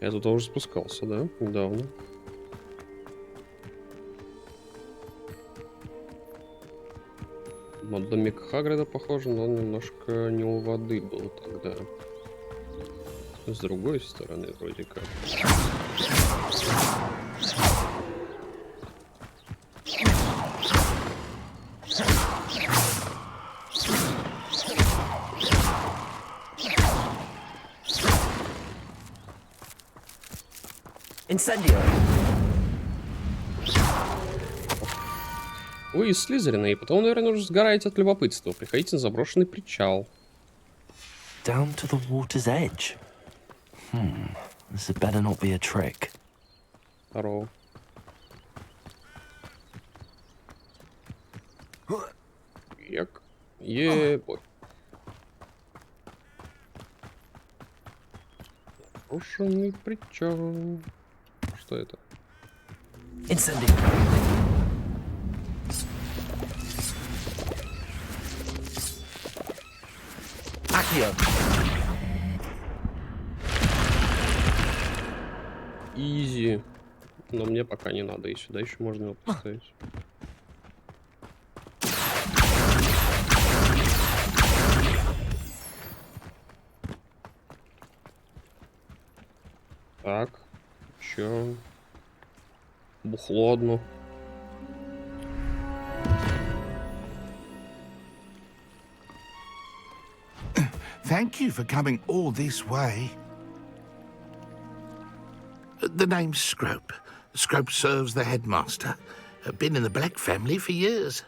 Я туда уже спускался, да? Недавно. На домик Хагрида похоже, но он немножко не у воды был тогда. С другой стороны, вроде как. Incendio. Вы из Слизерина, и потом, наверное, уже сгораете от любопытства. Приходите на заброшенный причал. Down to the water's edge. This had better not be a trick. Здорово. Як. Ебой. Заброшенный причал. Что это? Incendio. Accio. Изи. Но мне пока не надо, и сюда еще можно его поставить. Так. Чё? Бухло одно. Thank you for coming all this way. The name's Scrope. Scrope serves the headmaster. Been in the Black family for years.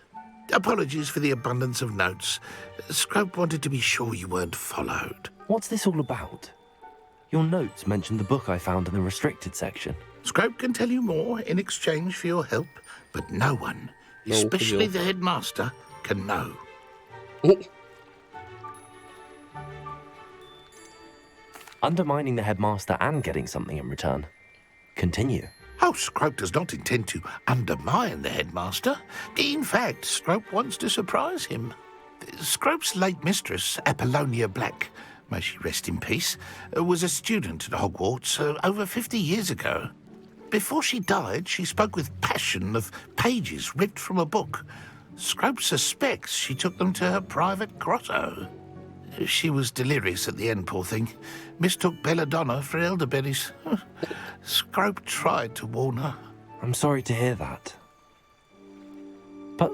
Apologies for the abundance of notes. Scrope wanted to be sure you weren't followed. What's this all about? Your notes mentioned the book I found in the restricted section. Scrope can tell you more in exchange for your help, but no one, especially the headmaster, can know. Undermining the headmaster and getting something in return. Continue. Oh, Scrope does not intend to undermine the headmaster. In fact, Scrope wants to surprise him. Scrope's late mistress, Apollonia Black, may she rest in peace, was a student at Hogwarts over 50 years ago. Before she died, she spoke with passion of pages ripped from a book. Scrope suspects she took them to her private grotto. She was delirious at the end, poor thing. Mistook belladonna for elderberries. Scrope tried to warn her. I'm sorry to hear that. But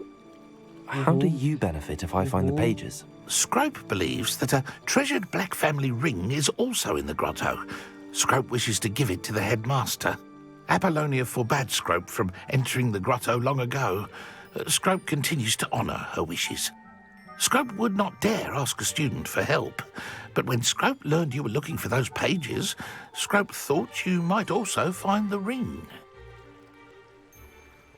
how do you benefit if I find the pages? Scrope believes that a treasured Black family ring is also in the grotto. Scrope wishes to give it to the headmaster. Apollonia forbade Scrope from entering the grotto long ago. Scrope continues to honour her wishes. Scrope would not dare ask a student for help, but when Scrope learned you were looking for those pages, Scrope thought you might also find the ring.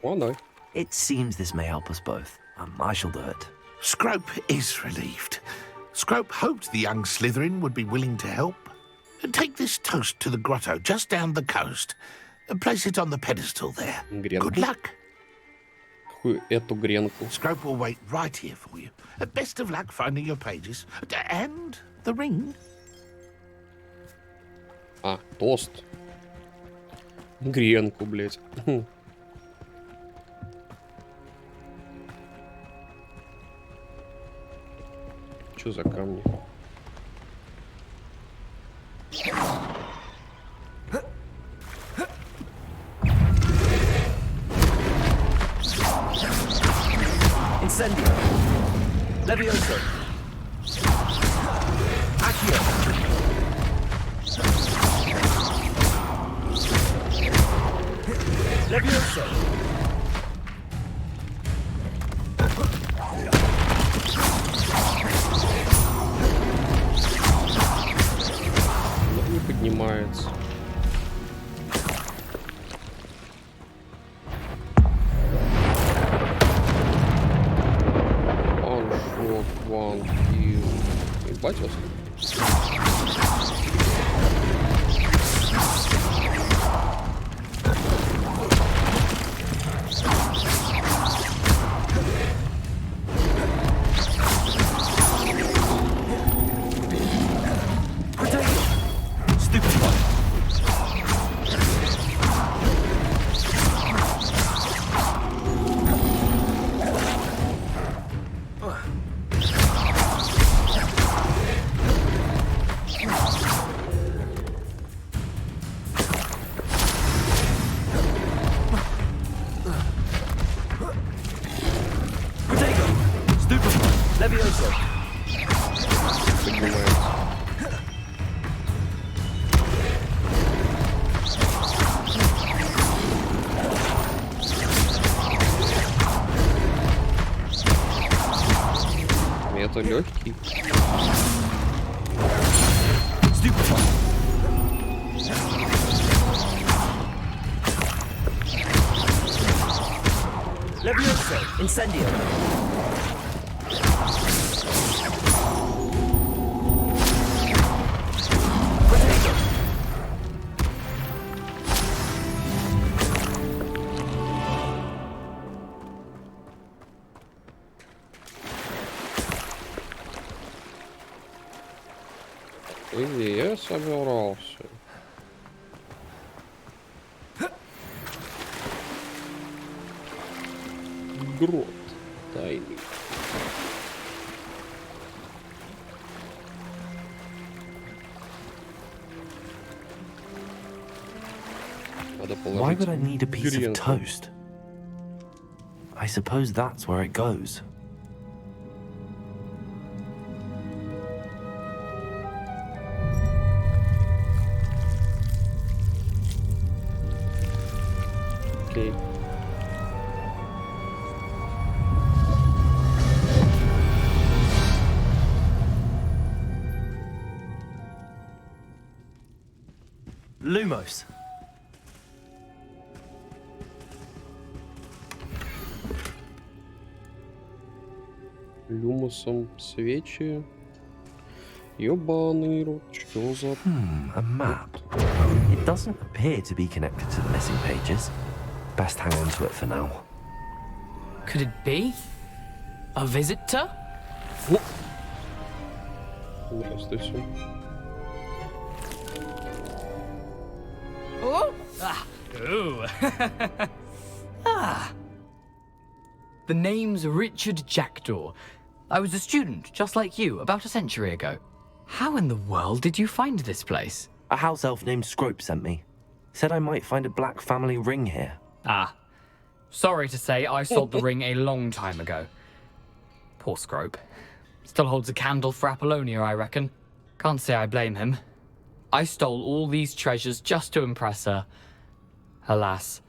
Oh, no. It seems this may help us both. I shall do it. Scrope is relieved. Scrope hoped the young Slytherin would be willing to help. Take this toast to the grotto just down the coast. Place it on the pedestal there. Good luck. Эту гренку. Scrope will wait right here for you. Best of luck finding your pages. And the ring. А, тост. Гренку, блядь. Чё за камни? Incendio. Levioso. Accio. Levioso. Не поднимается. One kill. Ебать вас. Stupid one. просто легкий. Levioso, incendio. Где я собирался? Грот тайный. Надо Why положить would I need a piece of гренку. toast? I suppose that's where it goes. Окей. Lumos. Люмусом свечи. Ёбаный рот, что за... A map. It doesn't appear to be connected to the missing pages. Best hang on to it for now. Could it be? A visitor? Здравствуйте. Oh! Ah! Ooh! Ah! The name's Richard Jackdaw. I was a student, just like you, about a century ago. How in the world did you find this place? A house elf named Scrope sent me. Said I might find a black family ring here. Ah. Sorry to say, I sold the ring a long time ago. Poor Scrope. Still holds a candle for Apollonia, I reckon. Can't say I blame him. I stole all these treasures just to impress her. Alas,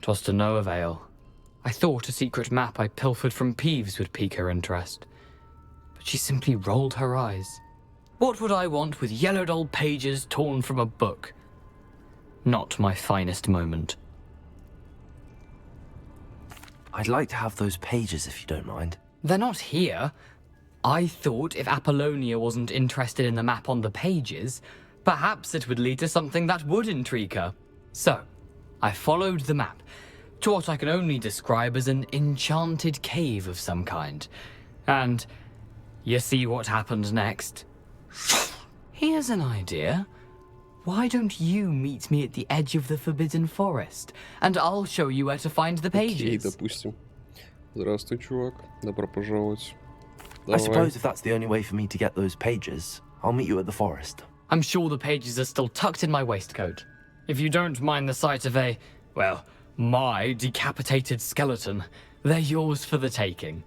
'twas to no avail. I thought a secret map I pilfered from Peeves would pique her interest. But she simply rolled her eyes. What would I want with yellowed old pages torn from a book? Not my finest moment. I'd like to have those pages if you don't mind. They're not here. I thought if Apollonia wasn't interested in the map on the pages, perhaps it would lead to something that would intrigue her. So, I followed the map to what I can only describe as an enchanted cave of some kind. And you see what happened next? Here's an idea. Why don't you meet me at the edge of the Forbidden Forest, and I'll show you where to find the Окей, pages. допустим. Здравствуй, чувак. Добро пожаловать. I Давай. suppose if that's the only way for me to get those pages, I'll meet you at the forest. I'm sure the pages are still tucked in my waistcoat. If you don't mind the sight of a, well, my decapitated skeleton, they're yours for the taking.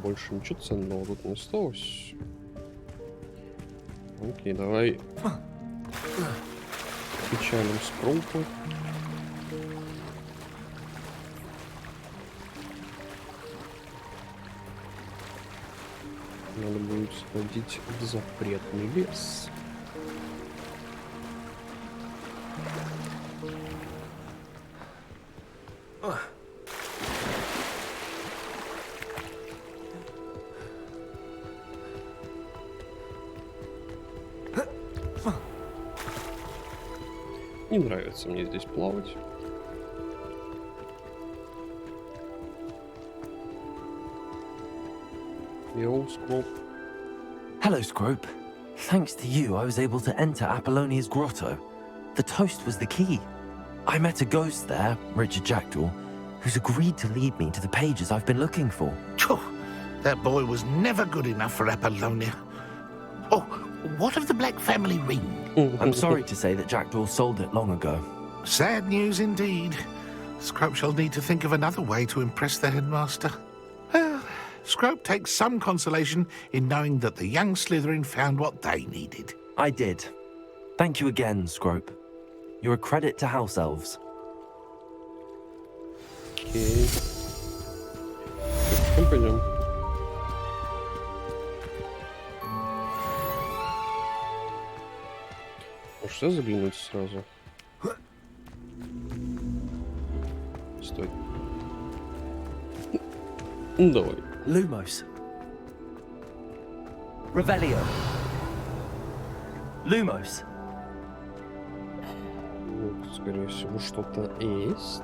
Больше ничего ценного тут не осталось. Окей, давай печалим Скроупа. Надо будет сходить в запретный лес. Не нравится мне здесь плавать. Йоу, Скроп. Hello, Scrope. Thanks to you, I was able to enter Apollonia's grotto. The toast was the key. I met a ghost there, Richard Jackdaw, who's agreed to lead me to the pages I've been looking for. Phew, that boy was never good enough for Apollonia. Oh, what of the Black family ring? I'm sorry to say that Jackdaw sold it long ago. Sad news indeed. Scrope shall need to think of another way to impress the headmaster. Well, Scrope takes some consolation in knowing that the young Slytherin found what they needed. I did. Thank you again, Scrope. You're a credit to house elves. Окей. Пойдем, пойдем. Может, что заглянуть сразу? Стой. Ну, давай. Lumos. Revelio. Lumos. Ну, скорее всего, что-то есть.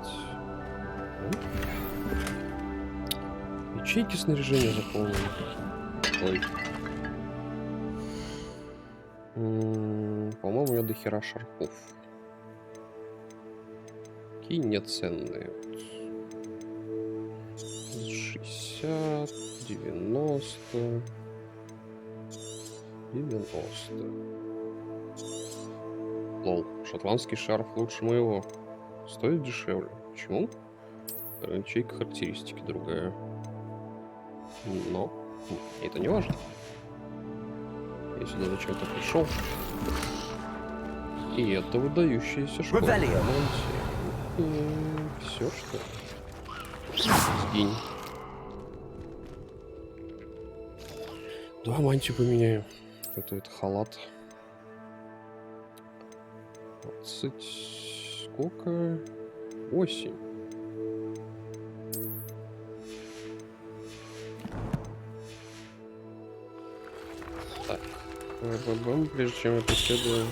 Ячейки снаряжения заполнены. Ой. По-моему, у меня дохера шарпов. Какие неценные. 60, 90, 90. Лол, шотландский шарф лучше моего. Стоит дешевле. Почему? Ячейка характеристики другая. Но это не важно. Я сюда зачем-то пришел. И это выдающаяся школа. Все, что ли? Сгинь. Да, мантию поменяю. Это халат. 20... Сколько? 8. Так. Прежде чем я последую...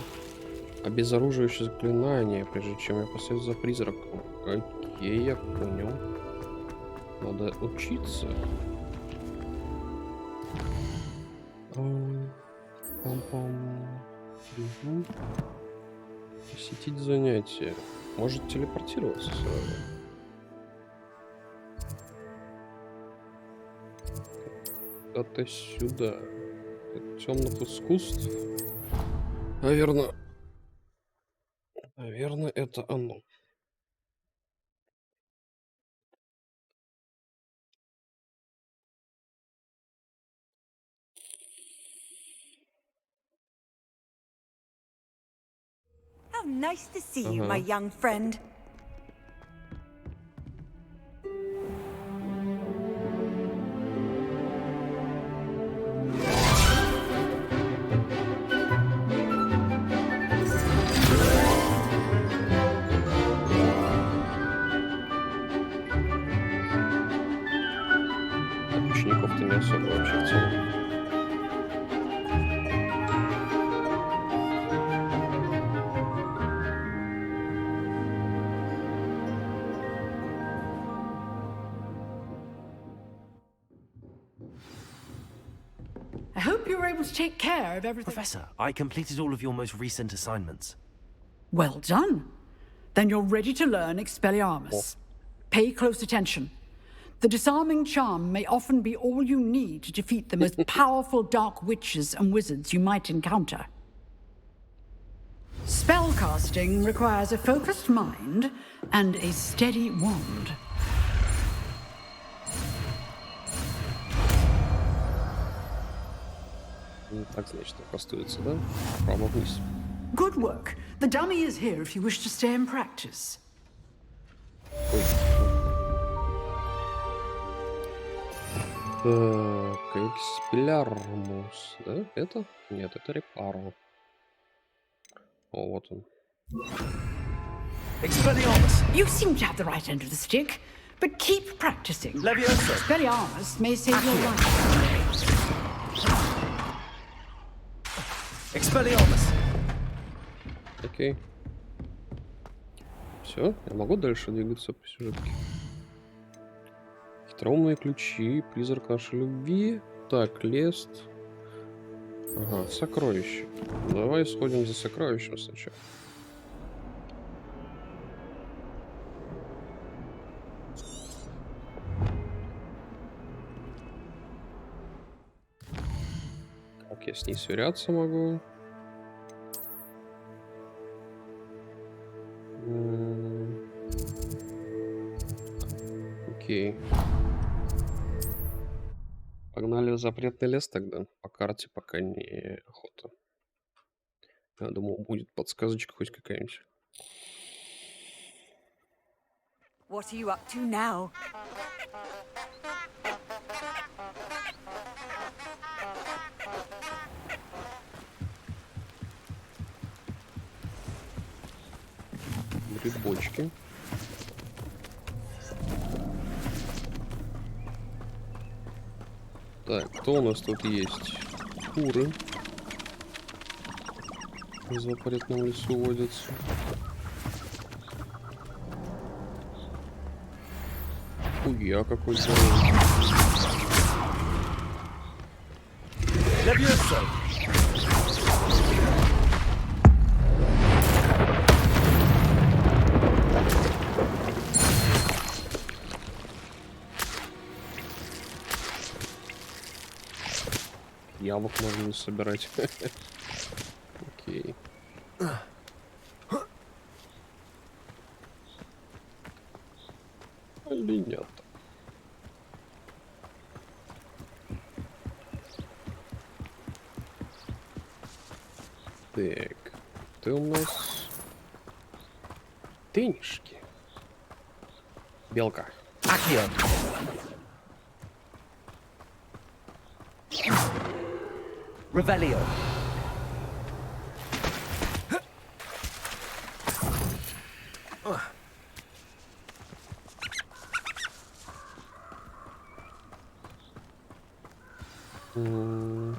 Обезоруживающее заклинание, прежде чем я последую за призраком. Окей, я понял. Надо учиться. Пам-пам. Угу. Посетить занятие. Может телепортироваться сразу. Куда-то сюда. Темных искусств. Наверное, это оно. How nice to see you, my young friend. Учеников-то не особо вообще в целом. I hope you were able to take care of everything. Professor, I completed all of your most recent assignments. Well done. Then you're ready to learn Expelliarmus. Pay close attention. The disarming charm may often be all you need to defeat the most powerful dark witches and wizards you might encounter. Spellcasting requires a focused mind and a steady wand. Так, значит, простуется, да? Право вниз. Good work. The dummy is here if you wish to stay and practice. Так, Expelliarmus, да? Это? Нет, это Репаро. О, вот он. Expelliarmus! You seem to have the right end of the stick, but keep practicing. Leviosa! Expelliarmus may save your life. Expelliarmus! Окей. Все, я могу дальше двигаться по сюжетке. Хитроумные ключи, призрак нашей любви. Так, лест. Ага, сокровище. Давай сходим за сокровищем сначала. Как я с ней сверяться могу? Окей. Погнали в запретный лес тогда. По карте пока не охота. Я думал, будет подсказочка хоть какая-нибудь. What are you up to now? грибочки. Так, кто у нас тут есть? Куры. В запретном лесу водятся. Хуя какой здоровый. Яблок можно не собирать. Окей. Оленята. Так, ты у нас теннишки. Белка. Revelio.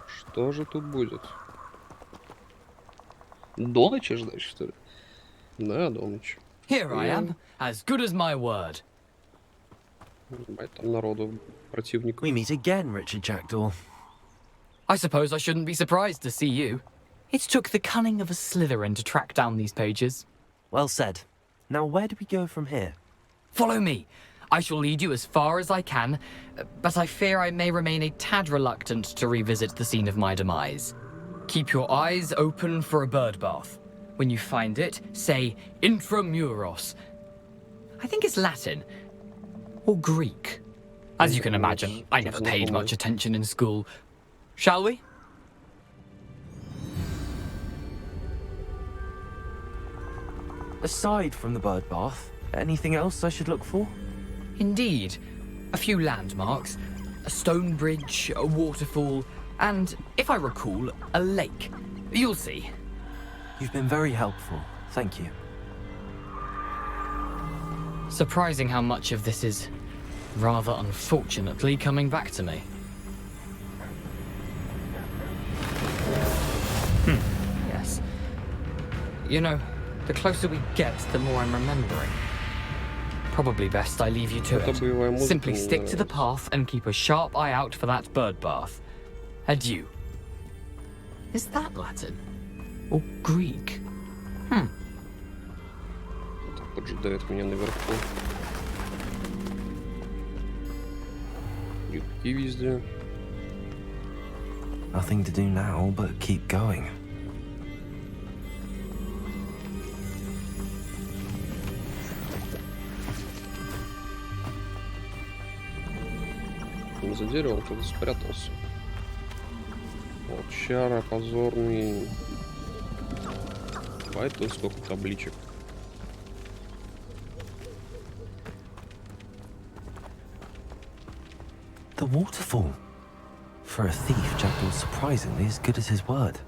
Что же тут будет? До ночи ждать, что ли? Да, до ночи. Here I am, as good as my word. Ебать, там народу противников. We meet again, Richard Jackdaw. I suppose I shouldn't be surprised to see you. It took the cunning of a Slytherin to track down these pages. Well said. Now, where do we go from here? Follow me. I shall lead you as far as I can, but I fear I may remain a tad reluctant to revisit the scene of my demise. Keep your eyes open for a bird bath. When you find it, say intramuros. I think it's Latin. Or Greek. As you can imagine, I never paid much attention in school. Shall we? Aside from the bird bath, anything else I should look for? Indeed. A few landmarks, a stone bridge, a waterfall, and, if I recall, a lake. You'll see. You've been very helpful. Thank you. Surprising how much of this is, rather unfortunately, coming back to me. Yes. You know, the closer we get, the more I'm remembering. Probably best I leave you to it. Simply stick to the path and keep a sharp eye out for that bird bath. Adieu. Is that Latin? Or Greek? Поджидает меня наверху. Юбки везде. Nothing to do now but keep going. За деревом кто-то спрятался. Вот, чара, позорный. Бывает тут сколько табличек. The waterfall. For a thief, Jackdaw's surprisingly as good as his word.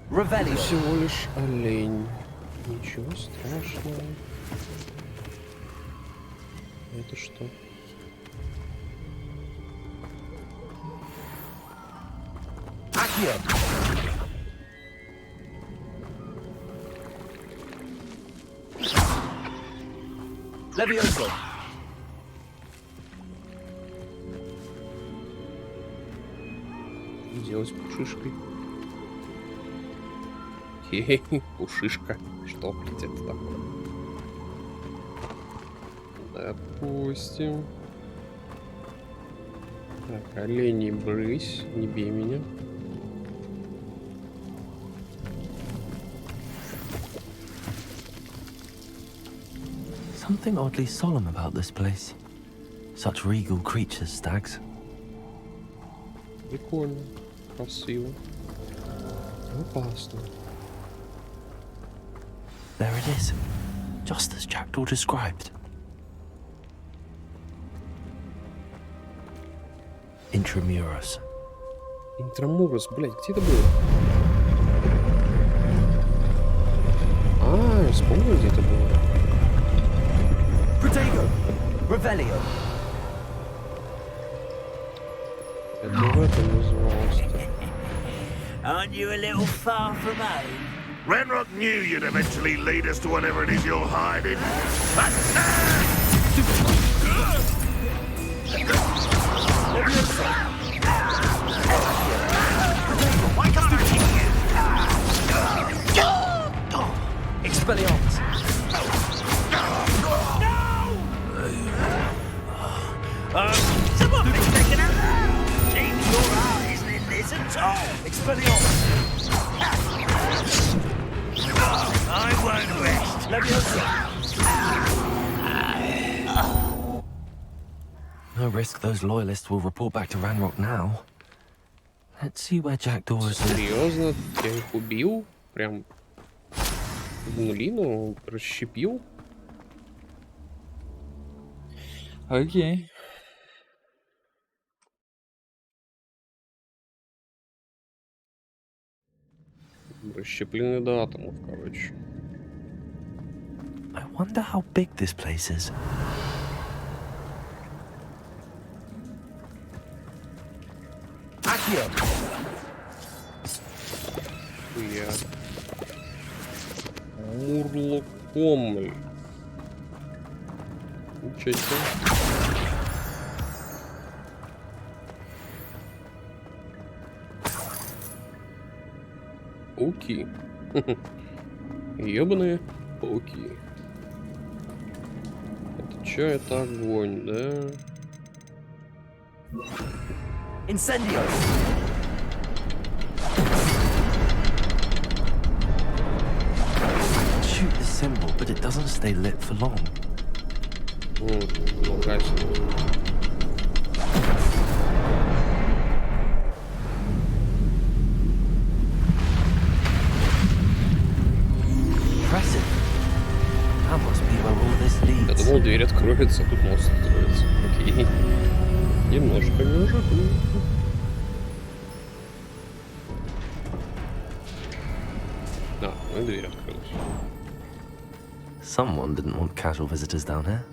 Revelio. Всего лишь олень. Ничего страшного. Это что? Levioso. Делать пушишкой. Хе-хе, пушишка. Что это такое? Допустим. Так, олени, брысь, не бей меня. Something oddly solemn about this place. Such regal creatures, stags. Прикольно, красиво. Опасно. There it is, just as Jackdaw described. Intramuros. Интрамурус, блядь, где это было? А, я вспомнил, где это было. Protego! Revelio! Это в этом называлось-то. Aren't you a little far from home? Ranrock knew you'd eventually lead us to whatever it is you're hiding. Why can't I hit you? Expelliarmus! Someone been taken out. Seems your heart isn't in this at all. Expelliarmus! I won't rest. Leviosa! No risk those loyalists will report back to Ranrock now. Let's see where Jackdaw is. Серьезно? Я их убил? Прям в нулину расщепил? Окей. Расщеплены до атомов, короче. I wonder how big this place is. Accio! Я... Мурлокомль. Ничего себе. Пауки. Ёбаные пауки. Это чё, это огонь, да? Incendio! Shoot the symbol, but it doesn't stay lit for long. Ну, красиво. Impressive. That must be where all this Я leads. думал, дверь откроется, а тут мост откроется. Окей. Немножко не ожидаю. Да, ну и дверь открылась. Someone didn't want casual visitors down here.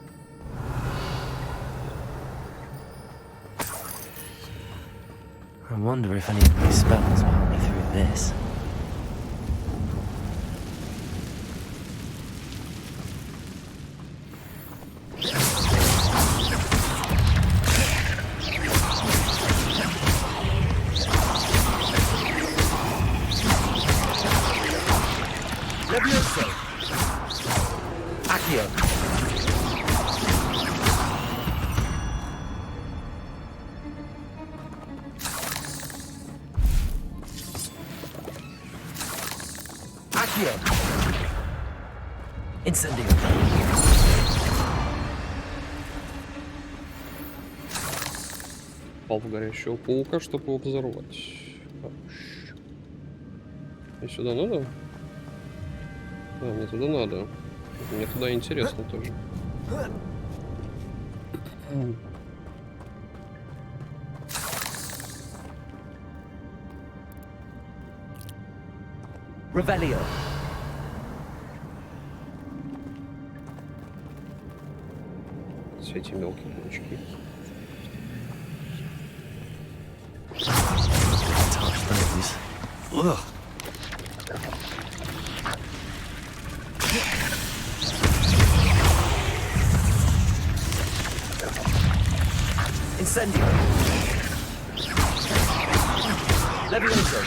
I wonder if any of these spells will help me through this. Levioso! Accio! Accio! Incendio! Пал в горящего паука, чтобы его взорвать. Хорош. И сюда надо? Да, мне туда надо. Мне туда интересно тоже. Revelio! Все эти мелкие паучки. Touch those. Ugh. Incendio! Levioso!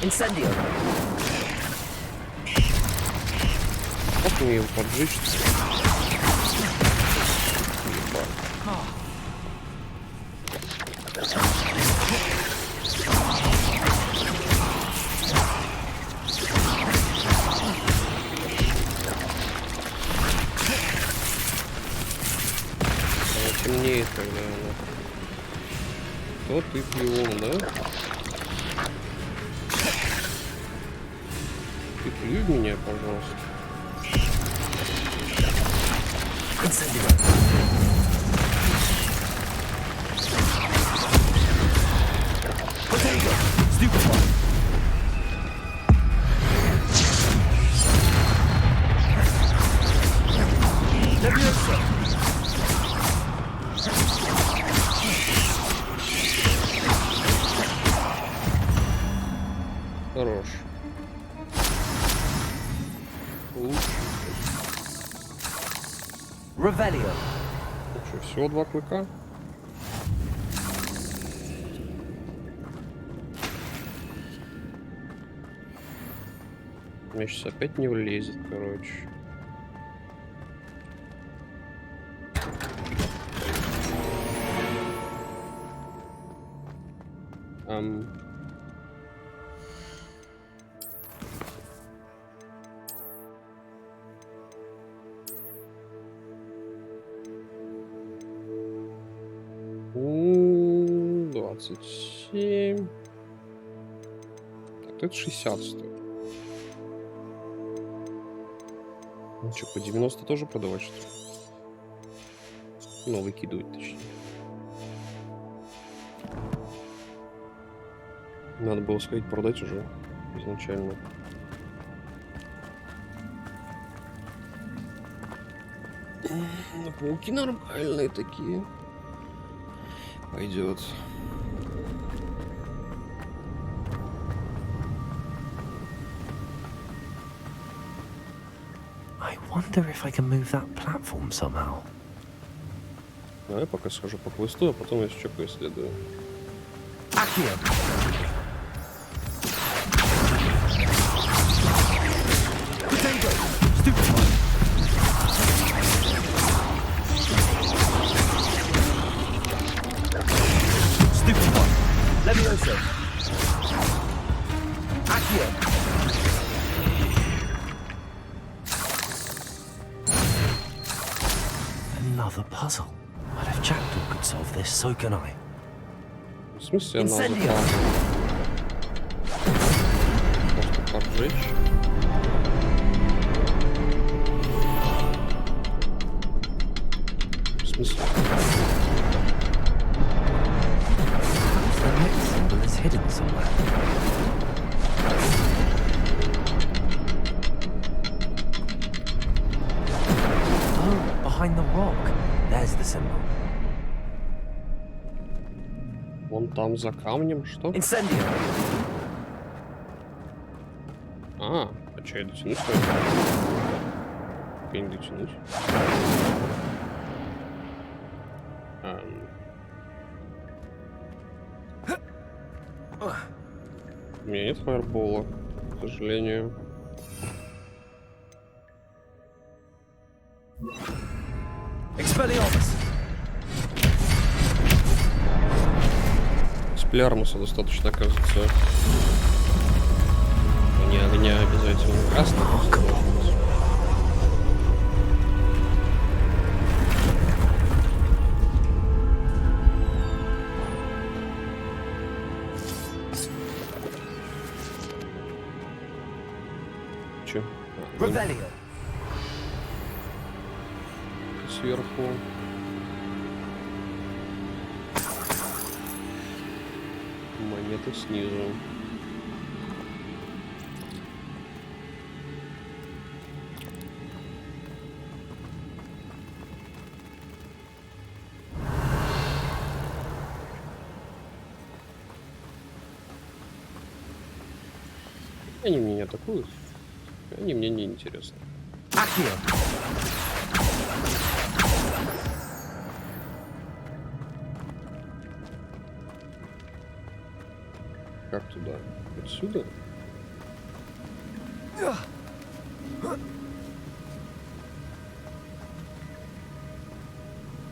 Incendio! Как мне его поджечь? когда она. Кто ты, пион, да? Ты плюй в меня, пожалуйста. Хорош. Лучше. Revelio. Ну что, всего 2 клыка? У меня сейчас опять не влезет, короче. М, 27. Так, это 60 стоит. Ну что, по 90 тоже продавать, что ли? Ну, выкидывать, точнее. Надо было сходить продать уже изначально. Ну, пауки нормальные такие. Пойдет. I wonder if I can move that platform somehow. А я пока схожу по квесту, а потом я еще поисследую. Accio. Potato. Stupefy. Stupefy. Levioso. Accio. Another puzzle. Well, if Jackdaw could solve this, so can I. В смысле, она Incendio. просто поджечь. В смысле? The next symbol is hidden somewhere. Oh, behind the rock. There's the symbol. Вон там за камнем, что? Incendio. А что, я дотянусь? Я не дотянусь. У меня нет фаербола, к сожалению. Expelliarmus. Эксплиармуса достаточно, оказывается. Не огня обязательно. Красный. Че? Revelio. Сверху. Монеты снизу. Они меня не атакуют. Они мне не интересны. Accio. Как туда? Отсюда?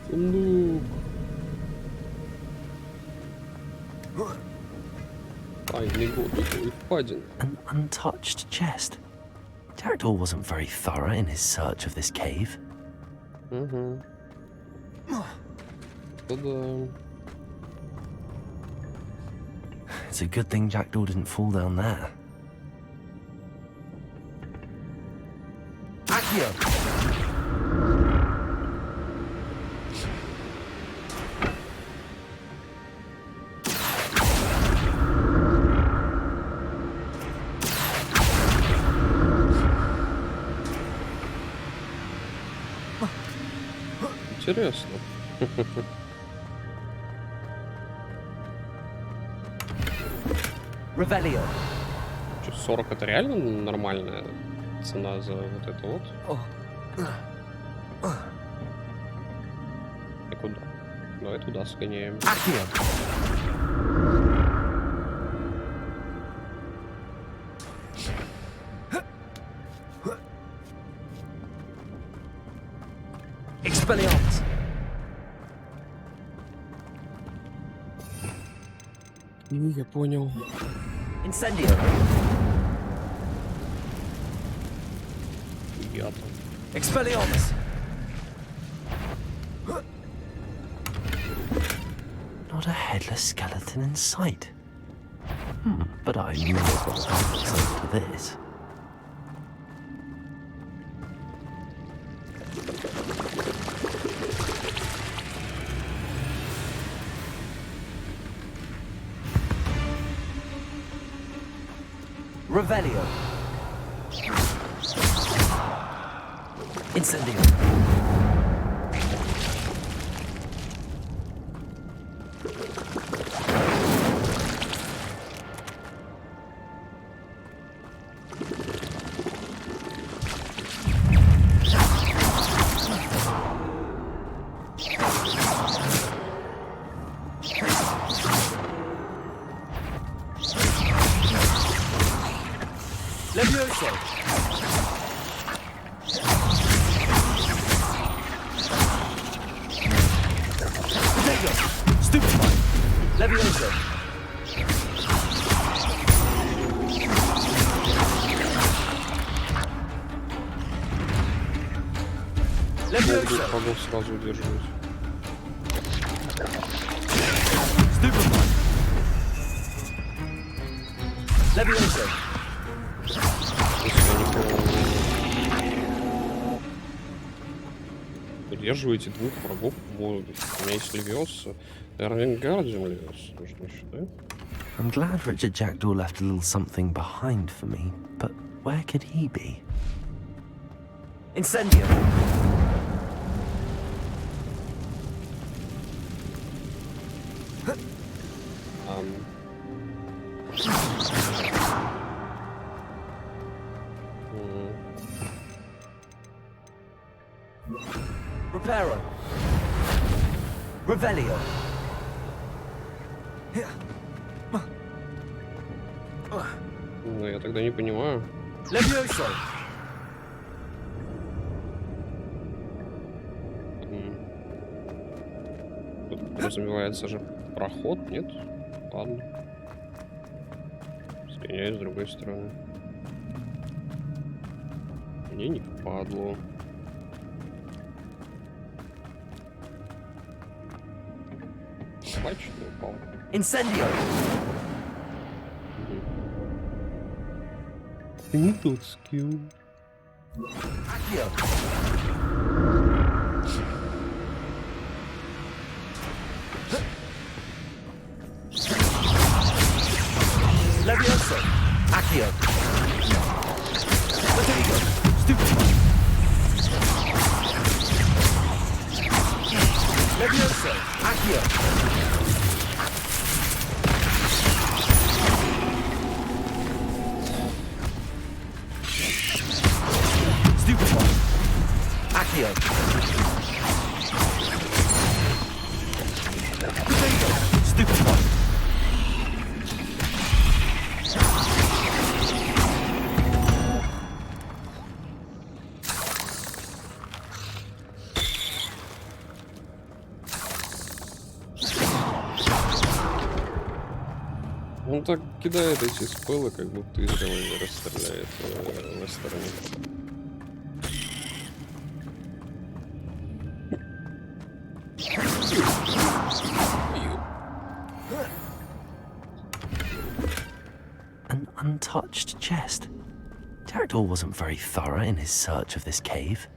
Сундук. Тайный год и впадин. An untouched chest. Jackdaw wasn't very thorough in his search of this cave. Угу. что да. It's a good thing Jackdaw didn't fall down there. Accio! Интересно. Revelio. Что, 40 это реально нормальная цена за вот это вот? И куда? Давай туда сгоняем. Accio! Expelliarmus! Ну, я понял. Incendio! Я там. Expelliarmus! Not a headless skeleton in sight. But I may as well help myself to this. Revelio. Incendio. Levioso. Potato. Stupefy. Levioso. Levioso. Могу сразу удерживать. Stupefy. Levioso. Удерживаете двух врагов в воздухе. У меня есть Левиос. Эрвингардиум Левиос нужно еще, да? I'm glad Richard Jackdaw left a little something behind for me, but where could he be? Incendio! Reparo! Revelio! Ну, я тогда не понимаю. Levioso! Тут подразумевается же проход, нет? Ладно. Сгоняю с другой стороны. Мне не впадло. Бачно упал. Incendio! Ты не тот скилл. Accio! Levioso! Accio! Potato! Stupefy! Levioso! Accio! Stupefy! Accio! Potato! Stupefy! Он так кидает эти спелы, как будто из револьвера стреляет на стороне. untouched chest. Jackdaw wasn't very thorough in his search of this cave.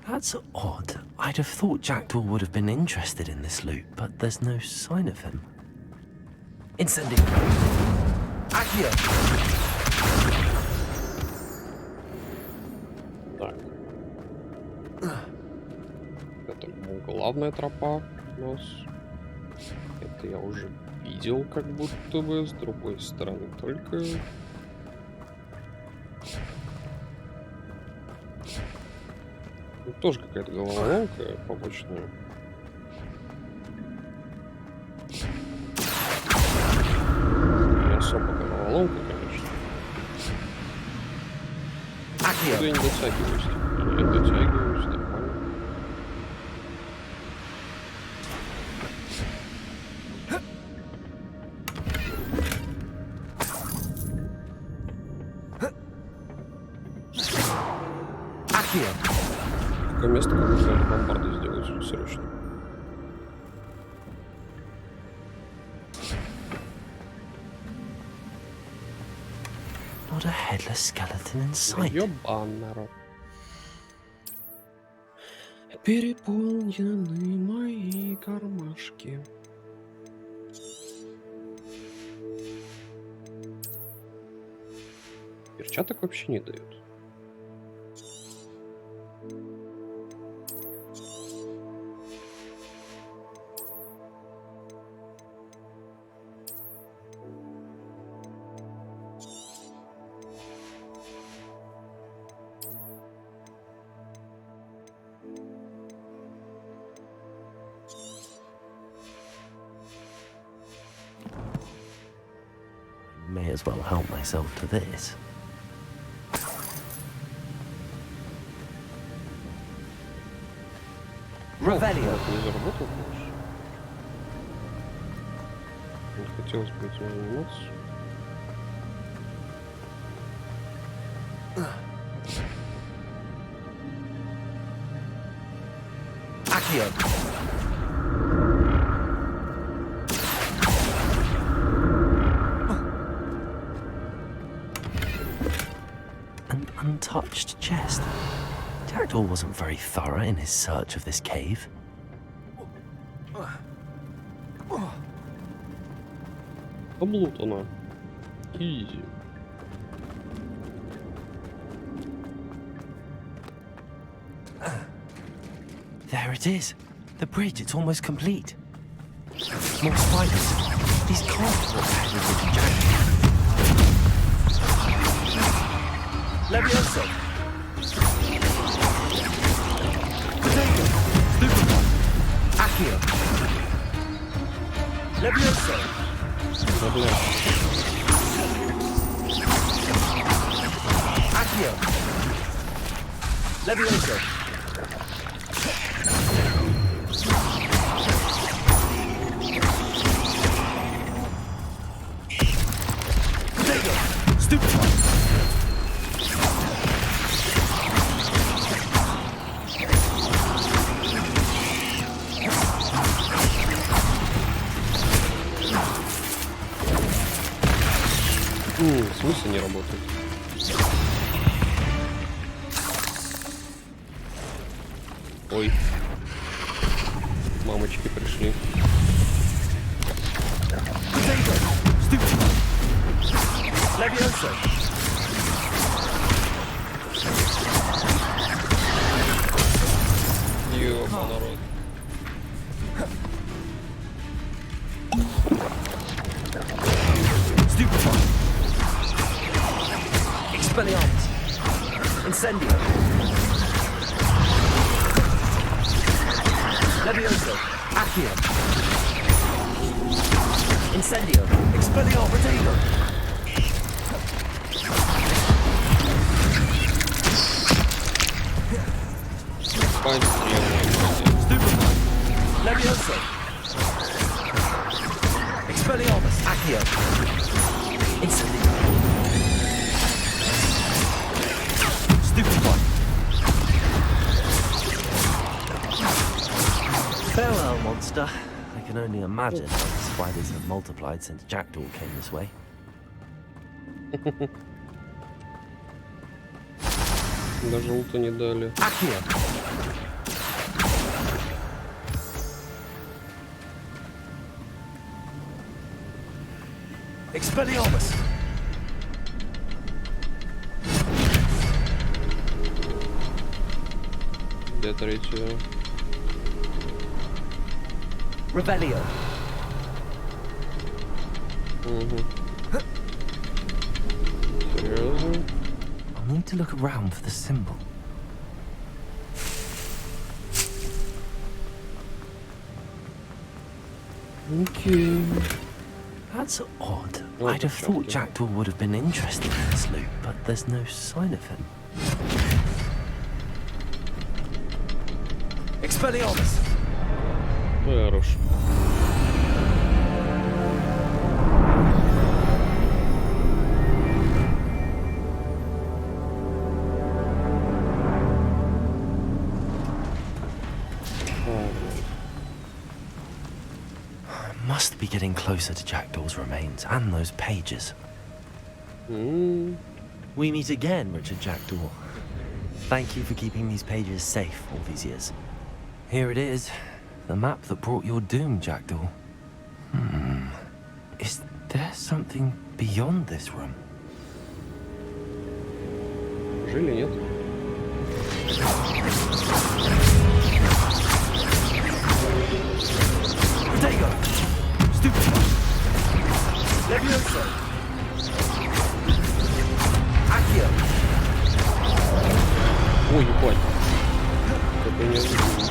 That's odd. I'd have thought Jackdaw would have been interested in this loot, but there's no sign of him. Incendio! Accio! Так. Это главная тропа у нас. Это я уже видел, как будто бы. С другой стороны только... Тут тоже какая-то головоломка побочная. Не особо головоломка, конечно. Accio! Я не дотягиваюсь. Я дотягиваюсь, нормально. Accio! Такое место, как будто бомбарды сделать срочно. Not a headless skeleton in sight. Ёбан, народ. Переполнены мои кармашки. Перчаток вообще не дают. May as well help myself to this. Revelio. Не заработал больше. Не хотелось бы этим заниматься. Accio! An untouched chest. Jackdaw wasn't very thorough in his search of this cave. Облутано. Изи. There it is. The bridge, it's almost complete. More spiders. These can't be what happened with Jackdaw. Levioso! Potato! Stupefy! Accio! Levioso! Да, бля. Accio! Levioso! Potato! Stupefy! В смысле не работает? Ой. Мамочки пришли. Potato! Stupefy! Levioso! Ёба, народ. Stupefy! Expelliarmus! Incendio! Levioso! Accio! Incendio! Expelliarmus! Potato! Stupefy! Levioso! Expelliarmus! Accio! Incendio! Stupefy! Farewell, monster. I can only imagine how the spiders have multiplied since Jackdaw came this way. Даже лута не дали. Expelliarmus! Где третья? Revelio! Угу. Серьезно? I'll need to look around for the symbol. Окей. That's odd. Oh, I'd have thought okay. Jackdaw would have been interested in this loot, but there's no sign of him. Expelliarmus! Хорош. Must be getting closer to Jackdaw's remains and those pages. We meet again, Richard Jackdaw. Thank you for keeping these pages safe all these years. Here it is, the map that brought your doom, Jackdaw. Is there something beyond this room? Жили, нет? Protego! Stupid! Levioso! Accio! Ой, ебать. Это неожиданно.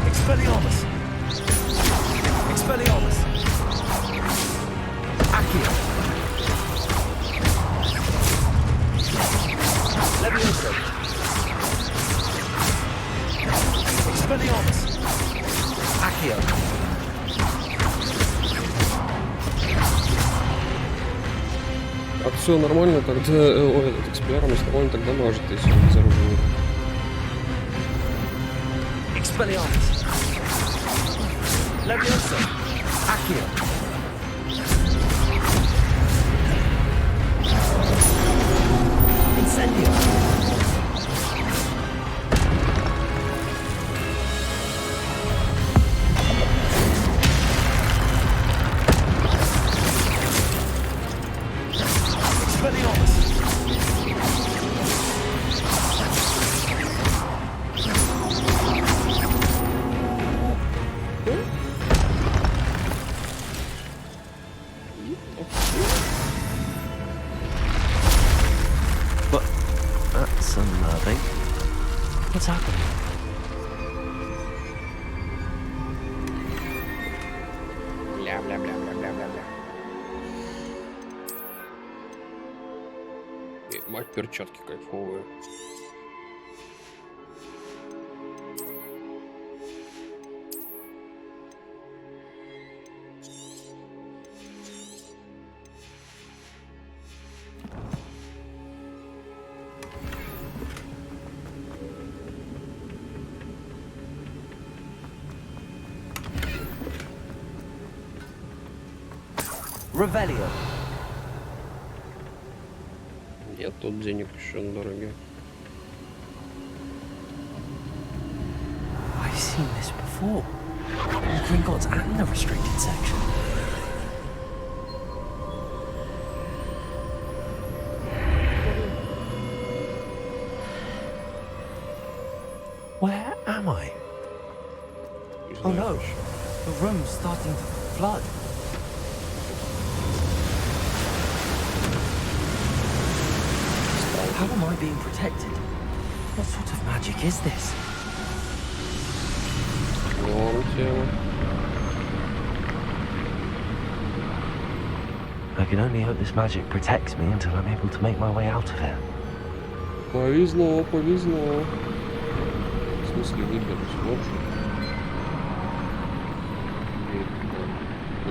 Expelliarmus! Expelliarmus! Accio! Levioso! Expelliarmus! Accio! А все нормально, тогда... Ой, этот эксплиармус нормально тогда мажет, если он без оружия. Expelliarmus! Levioso! Accio! Incendio! Expelliarmus! But that's unnerving. What's happening? Бля-бля-бля-бля-бля-бля-бля. Мать, перчатки кайфовые. Revelio! Нет, тут денег еще дороги. I've seen this before. In Gringotts and the restricted section. Where am I? Oh no, the room's starting to flood. How am I being protected? What sort of magic is this? Норм тема. I can only hope this magic protects me until I'm able to make my way out of here. Повезло, повезло. В смысле выберусь, вот же.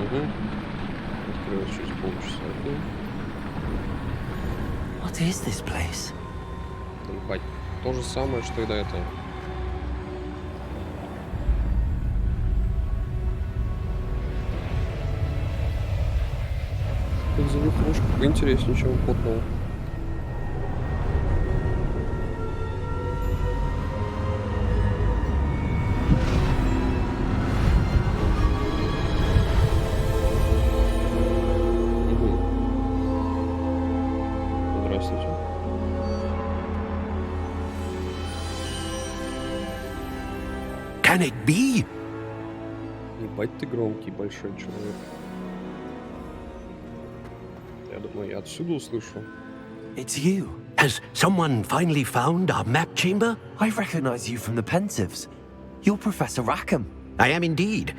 Угу. Открылось через полчаса. What is this place? Ебать. То же самое, что и до этого. Тут завихрушка поинтереснее, чем у потного. Здравствуйте. Can it be? Ебать ты громкий, большой человек. Я думаю, я отсюда услышу. It's you. Has someone finally found our map chamber? I recognize you from the Pensieves. You're Professor Rackham. I am indeed.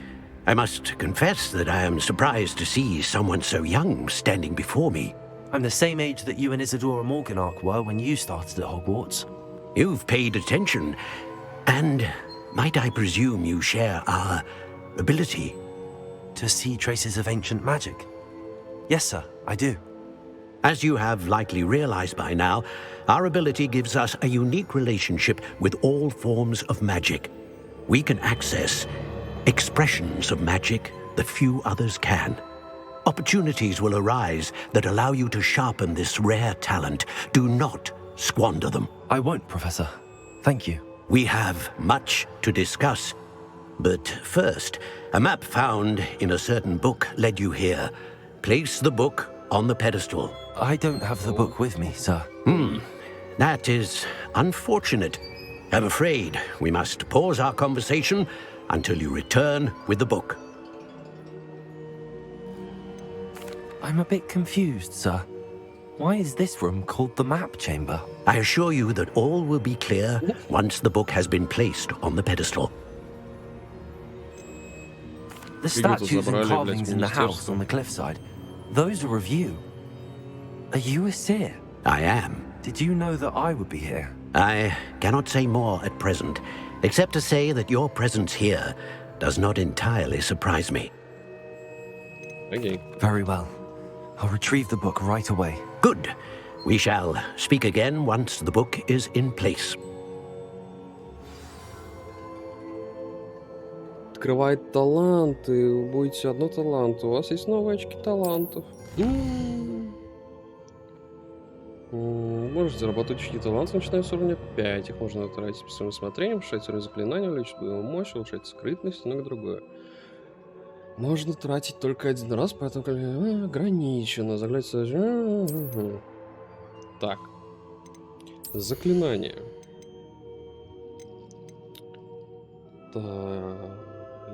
I must confess that I am surprised to see someone so young standing before me. I'm the same age that you and Isadora Morganach were when you started at Hogwarts. You've paid attention, and might I presume you share our ability? To see traces of ancient magic? Yes, sir, I do. As you have likely realized by now, our ability gives us a unique relationship with all forms of magic. We can access expressions of magic that few others can. Opportunities will arise that allow you to sharpen this rare talent. Do not squander them. I won't, Professor. Thank you. We have much to discuss. But first, a map found in a certain book led you here. Place the book on the pedestal. I don't have the book with me, sir. That is unfortunate. I'm afraid we must pause our conversation until you return with the book. I'm a bit confused, sir. Why is this room called the map chamber? I assure you that all will be clear once the book has been placed on the pedestal. The Фигу-то statues and забрали, блядь, carvings in the house министерство. on the cliffside, those are of you. Are you a seer? I am. Did you know that I would be here? I cannot say more at present, except to say that your presence here does not entirely surprise me. Окей. Very well. I'll retrieve the book right away. Good. We shall speak again once the book is in place. Открывает таланты. Вы будете одно талант. У вас есть новые очки талантов. Можете заработать очки талантов, начиная с уровня 5. Их можно тратить по своему усмотрению, повышать уровень заклинания, увеличить боевую мощь, улучшать скрытность и многое другое. Можно тратить только один раз, поэтому ограничено. Заглянуть. Так. Заклинание. Так.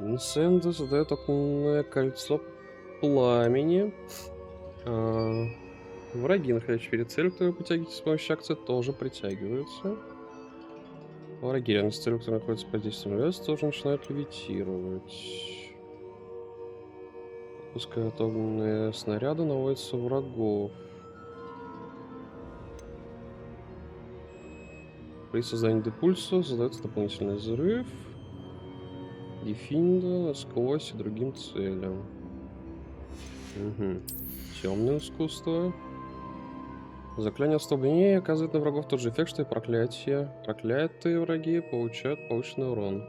Инсенда создает огненное кольцо пламени. Враги, находящиеся перед целью, которые притягиваете с помощью акции, тоже притягиваются. Враги, рядом с целью, которые находятся под действием леса, тоже начинают левитировать. Пускают огненные снаряды, наводятся врагов. При создании депульса создается дополнительный взрыв. Дефинда, сквозь и другим целям. Темное искусство. Заклинание ослабления оказывает на врагов тот же эффект, что и проклятие. Проклятые враги получают повышенный урон.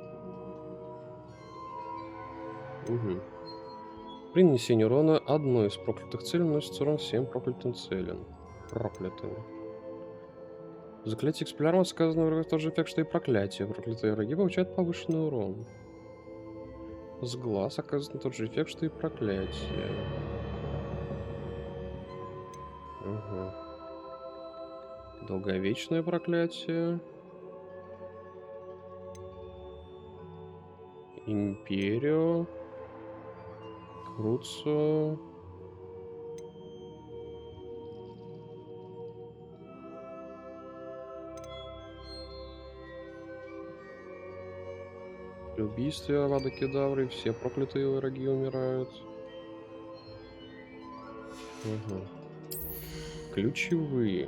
При нанесении урона одной из проклятых целей наносится урон всем проклятым целям. Проклятым. Заклятие экспеллярмус оказывает на врагов тот же эффект, что и проклятие. Проклятые враги получают повышенный урон. С глаз оказывает тот же эффект, что и проклятие. Долговечное проклятие. Империо. Круцо. При убийстве Авада Кедавры все проклятые враги умирают. Ключевые.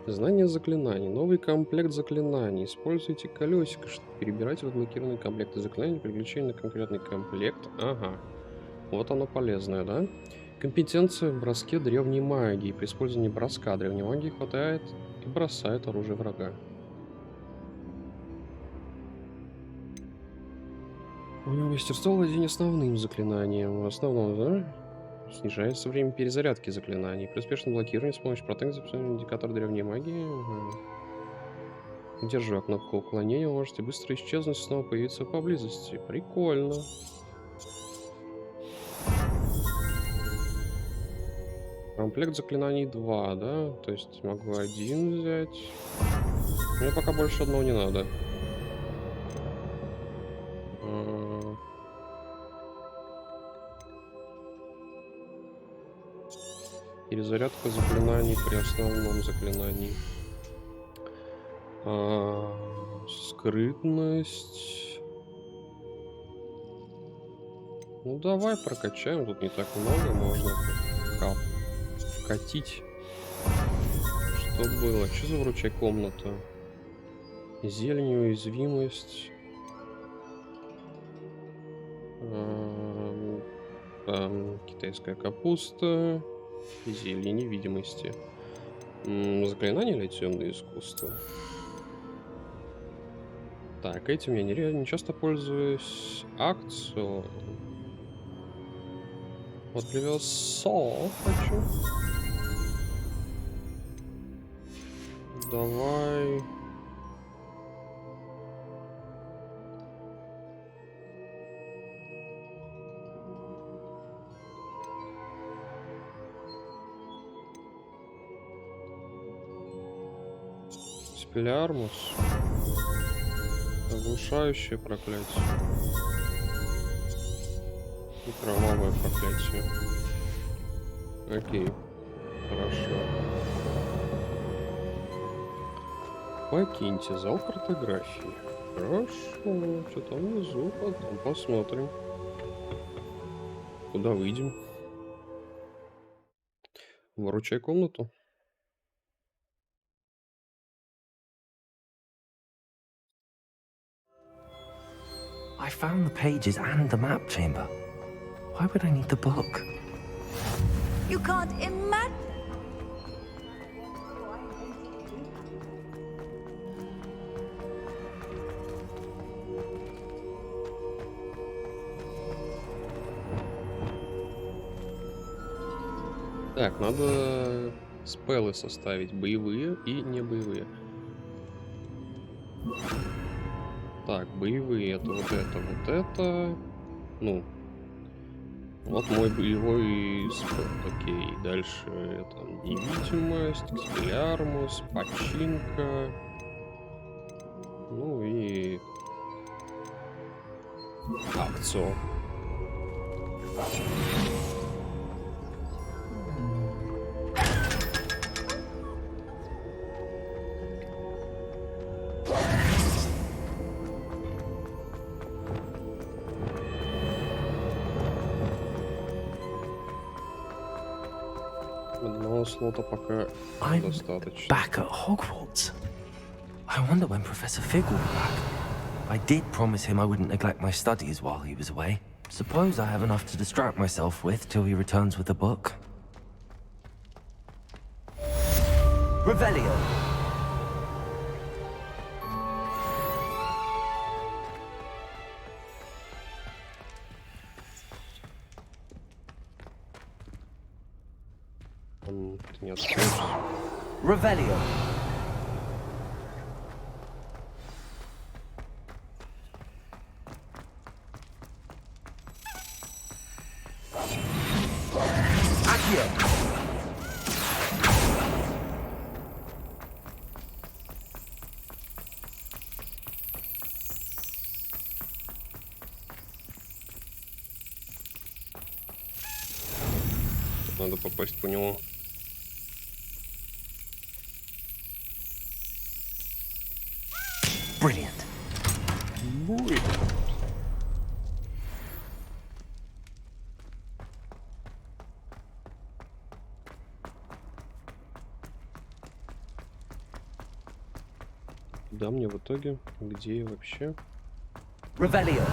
Знание заклинаний. Новый комплект заклинаний. Используйте колесико, чтобы перебирать разблокированные комплекты заклинаний, переключение на конкретный комплект. Ага. Вот оно полезное, да? Компетенция в броске древней магии. При использовании броска древней магии хватает и бросает оружие врага. У него мастерство владения основным заклинанием. Основном, да? Снижается время перезарядки заклинаний. При успешном блокировании с помощью протекции индикатор древней магии. Удерживая кнопку уклонения, вы можете быстро исчезнуть и снова появиться поблизости. Прикольно. Комплект заклинаний 2, да? То есть могу один взять. Мне пока больше одного не надо. Перезарядка заклинаний при основном заклинании. Скрытность. Ну давай прокачаем. Тут не так много, можно вкатить. Что было? Что за вручай комната? Зелень, уязвимость. Китайская капуста. Зелье невидимости. Заклинание или темное искусство? Так, этим я не часто пользуюсь. Акцию. Вот левелсо хочу. Давай. Спелярмус. Оглушающее проклятие. И кровавое проклятие. Окей. Хорошо. Покиньте зал картографии. Хорошо. Что там внизу? Потом посмотрим. Куда выйдем? Выручай комнату. I found the pages and the map chamber. Why would I need the book? You can't imagine. Так, надо спеллы составить. Боевые и не боевые. Так, боевые это вот это, вот это. Ну. Вот мой боевой спел. Окей. Дальше там невидимость, экспелярмус, починка. Ну и акцию. Одного слота пока I'm достаточно. back at Hogwarts. I wonder when Professor Fig will be back. I did promise him I wouldn't neglect my studies while he was away. Suppose I have enough to distract myself with till he returns with the book. Revelio. Ты не откроешься. Revelio. Accio. Надо попасть по нему. Brilliant. Да, мне в итоге, где я вообще? Revelio.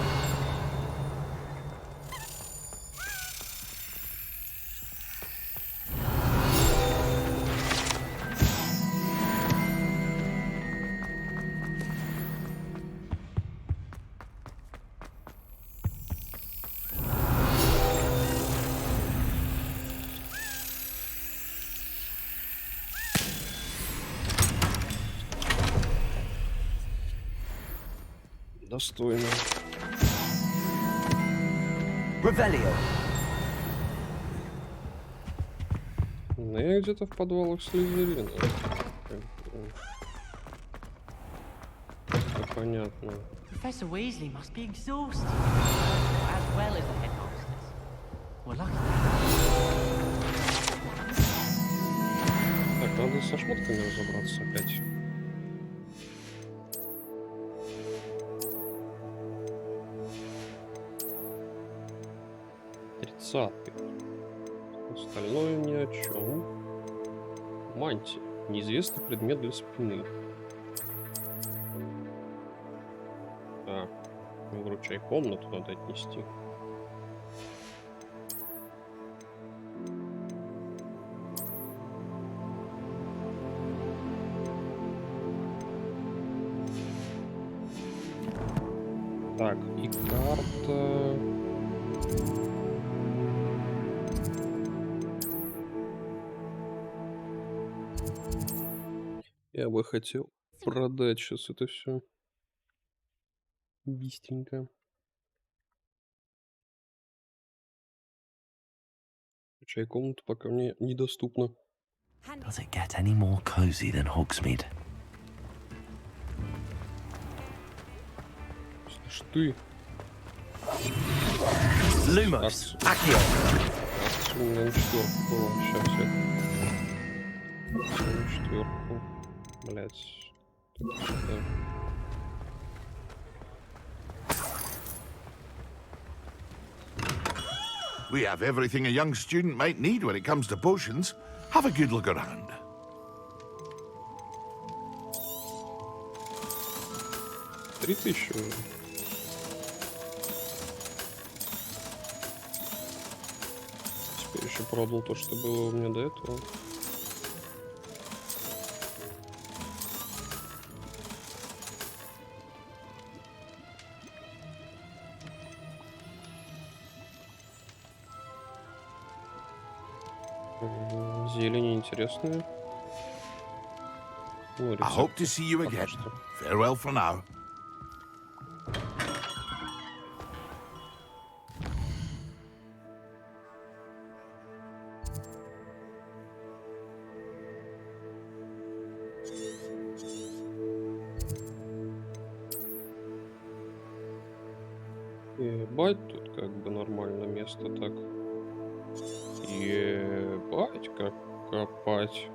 Достойно. Revelio. Ну, я где-то в подвалах Слизерина. Это понятно. Professor Weasley must be exhausted, as well as the headmasters. We're lucky. Так, надо со шмотками разобраться опять. Тридцатый. Остальное ни о чем. Мантия. Неизвестный предмет для спины. Так. Выручай комнату надо отнести. Так, и карта. Я бы хотел продать сейчас это все. Быстренько. Чай комнату пока мне недоступно. Does it get any more cozy than Hogsmeade? Слышь ты. Lumos. Accio. У меня на четверку было. Сейчас я. На четверку. Блять. We have everything a young student might need when it comes to potions. Have a good look around. Три тысячи уже. Теперь еще продал то, что было у меня до этого. Зелени интересные. Ну, I hope to see you again. Farewell for now. Ебать, тут как бы нормально место так. Ебать, как копать.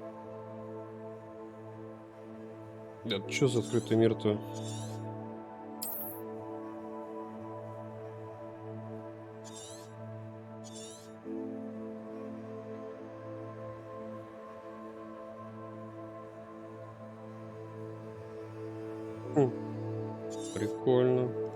Это что за открытый мир-то? Прикольно.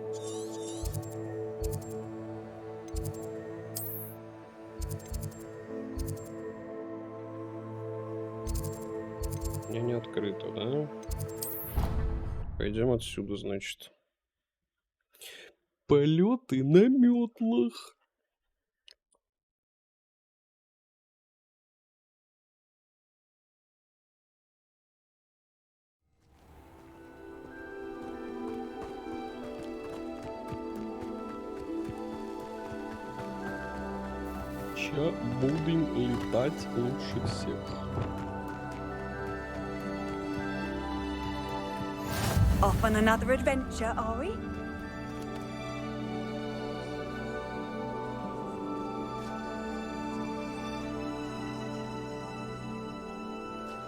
Мне не открыто, да? Пойдем отсюда, значит. Полеты на метлах. Ща будем летать лучше всех. Off on another adventure, are we?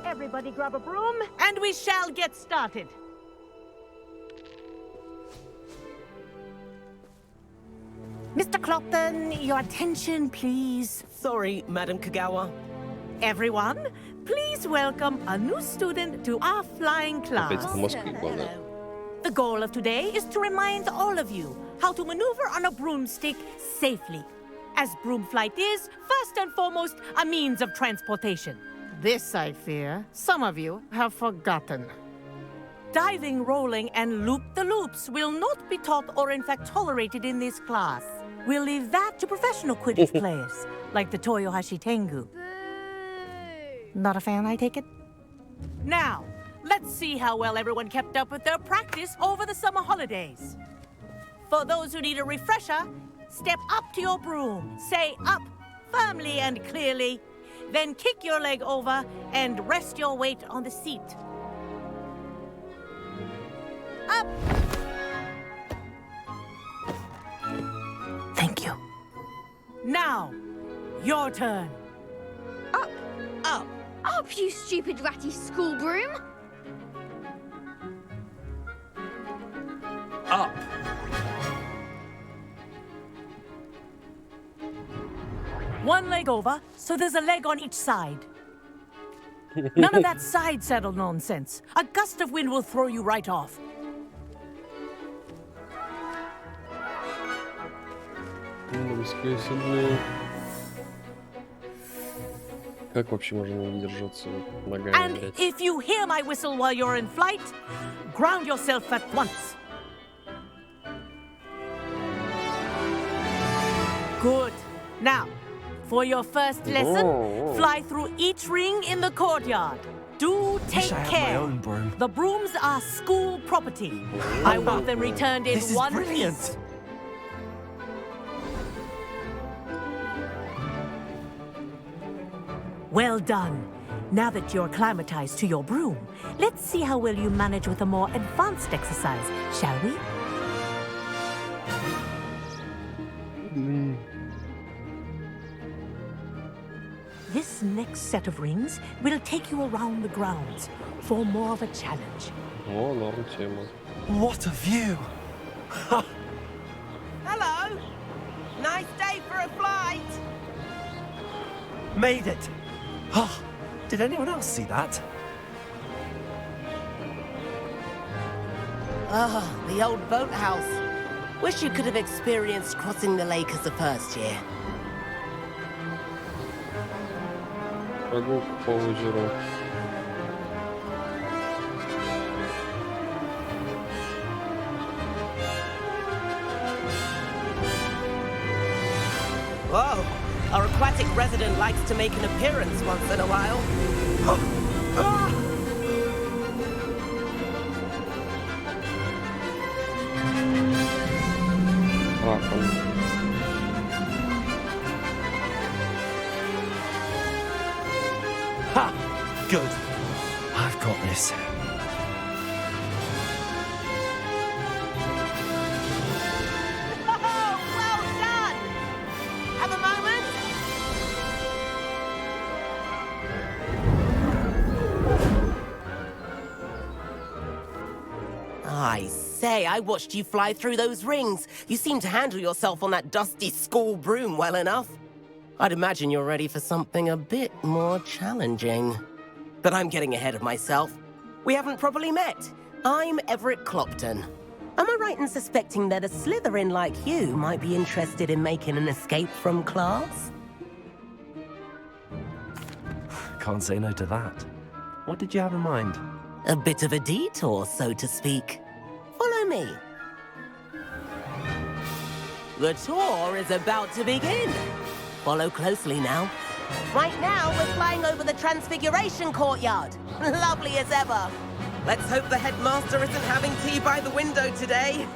Everybody grab a broom, and we shall get started. Mr. Clopton, your attention, please. Sorry, Madam Kagawa. Everyone, please welcome a new student to our flying class. Опять в Москве, главное. The goal of today is to remind all of you how to maneuver on a broomstick safely, as broom flight is, first and foremost, a means of transportation. This, I fear, some of you have forgotten. Diving, rolling, and loop-the-loops will not be taught or in fact tolerated in this class. We'll leave that to professional Quidditch players, like the Toyohashi Tengu. Not a fan, I take it? Now, let's see how well everyone kept up with their practice over the summer holidays. For those who need a refresher, step up to your broom. Say up firmly and clearly. Then kick your leg over and rest your weight on the seat. Up! Thank you. Now, your turn. Up. Up. Up, you stupid ratty school broom. Up. One leg over, so there's a leg on each side. None of that side saddle nonsense. A gust of wind will throw you right off. Мужское седло. Как вообще можно удержаться ногами, And блядь? if you hear my whistle while you're in flight, ground yourself at once. Good. Now, for your first lesson, fly through each ring in the courtyard. Do take Wish I had care. my own broom. The brooms are school property. I want them returned in This is one brilliant. piece. Well done. Now that you're acclimatized to your broom, let's see how well you manage with a more advanced exercise, shall we? This next set of rings will take you around the grounds for more of a challenge. О, норм тема. What a view! Hello. Nice day for a flight. Made it! Oh, did anyone else see that? Ah, the old boathouse. Wish you could have experienced crossing the lake as a first year. Прогулка по озеру. Whoa, our aquatic resident likes to make an appearance once in a while. Раком. Ha! Good. I've got this. Oh, well done! Have a moment? I say, I watched you fly through those rings. You seem to handle yourself on that dusty school broom well enough. I'd imagine you're ready for something a bit more challenging. But I'm getting ahead of myself. We haven't properly met. I'm Everett Clopton. Am I right in suspecting that a Slytherin like you might be interested in making an escape from class? Can't say no to that. What did you have in mind? A bit of a detour, so to speak. Follow me. The tour is about to begin. Follow closely now. Right now, we're flying over the Transfiguration Courtyard. Lovely as ever. Let's hope the headmaster isn't having tea by the window today.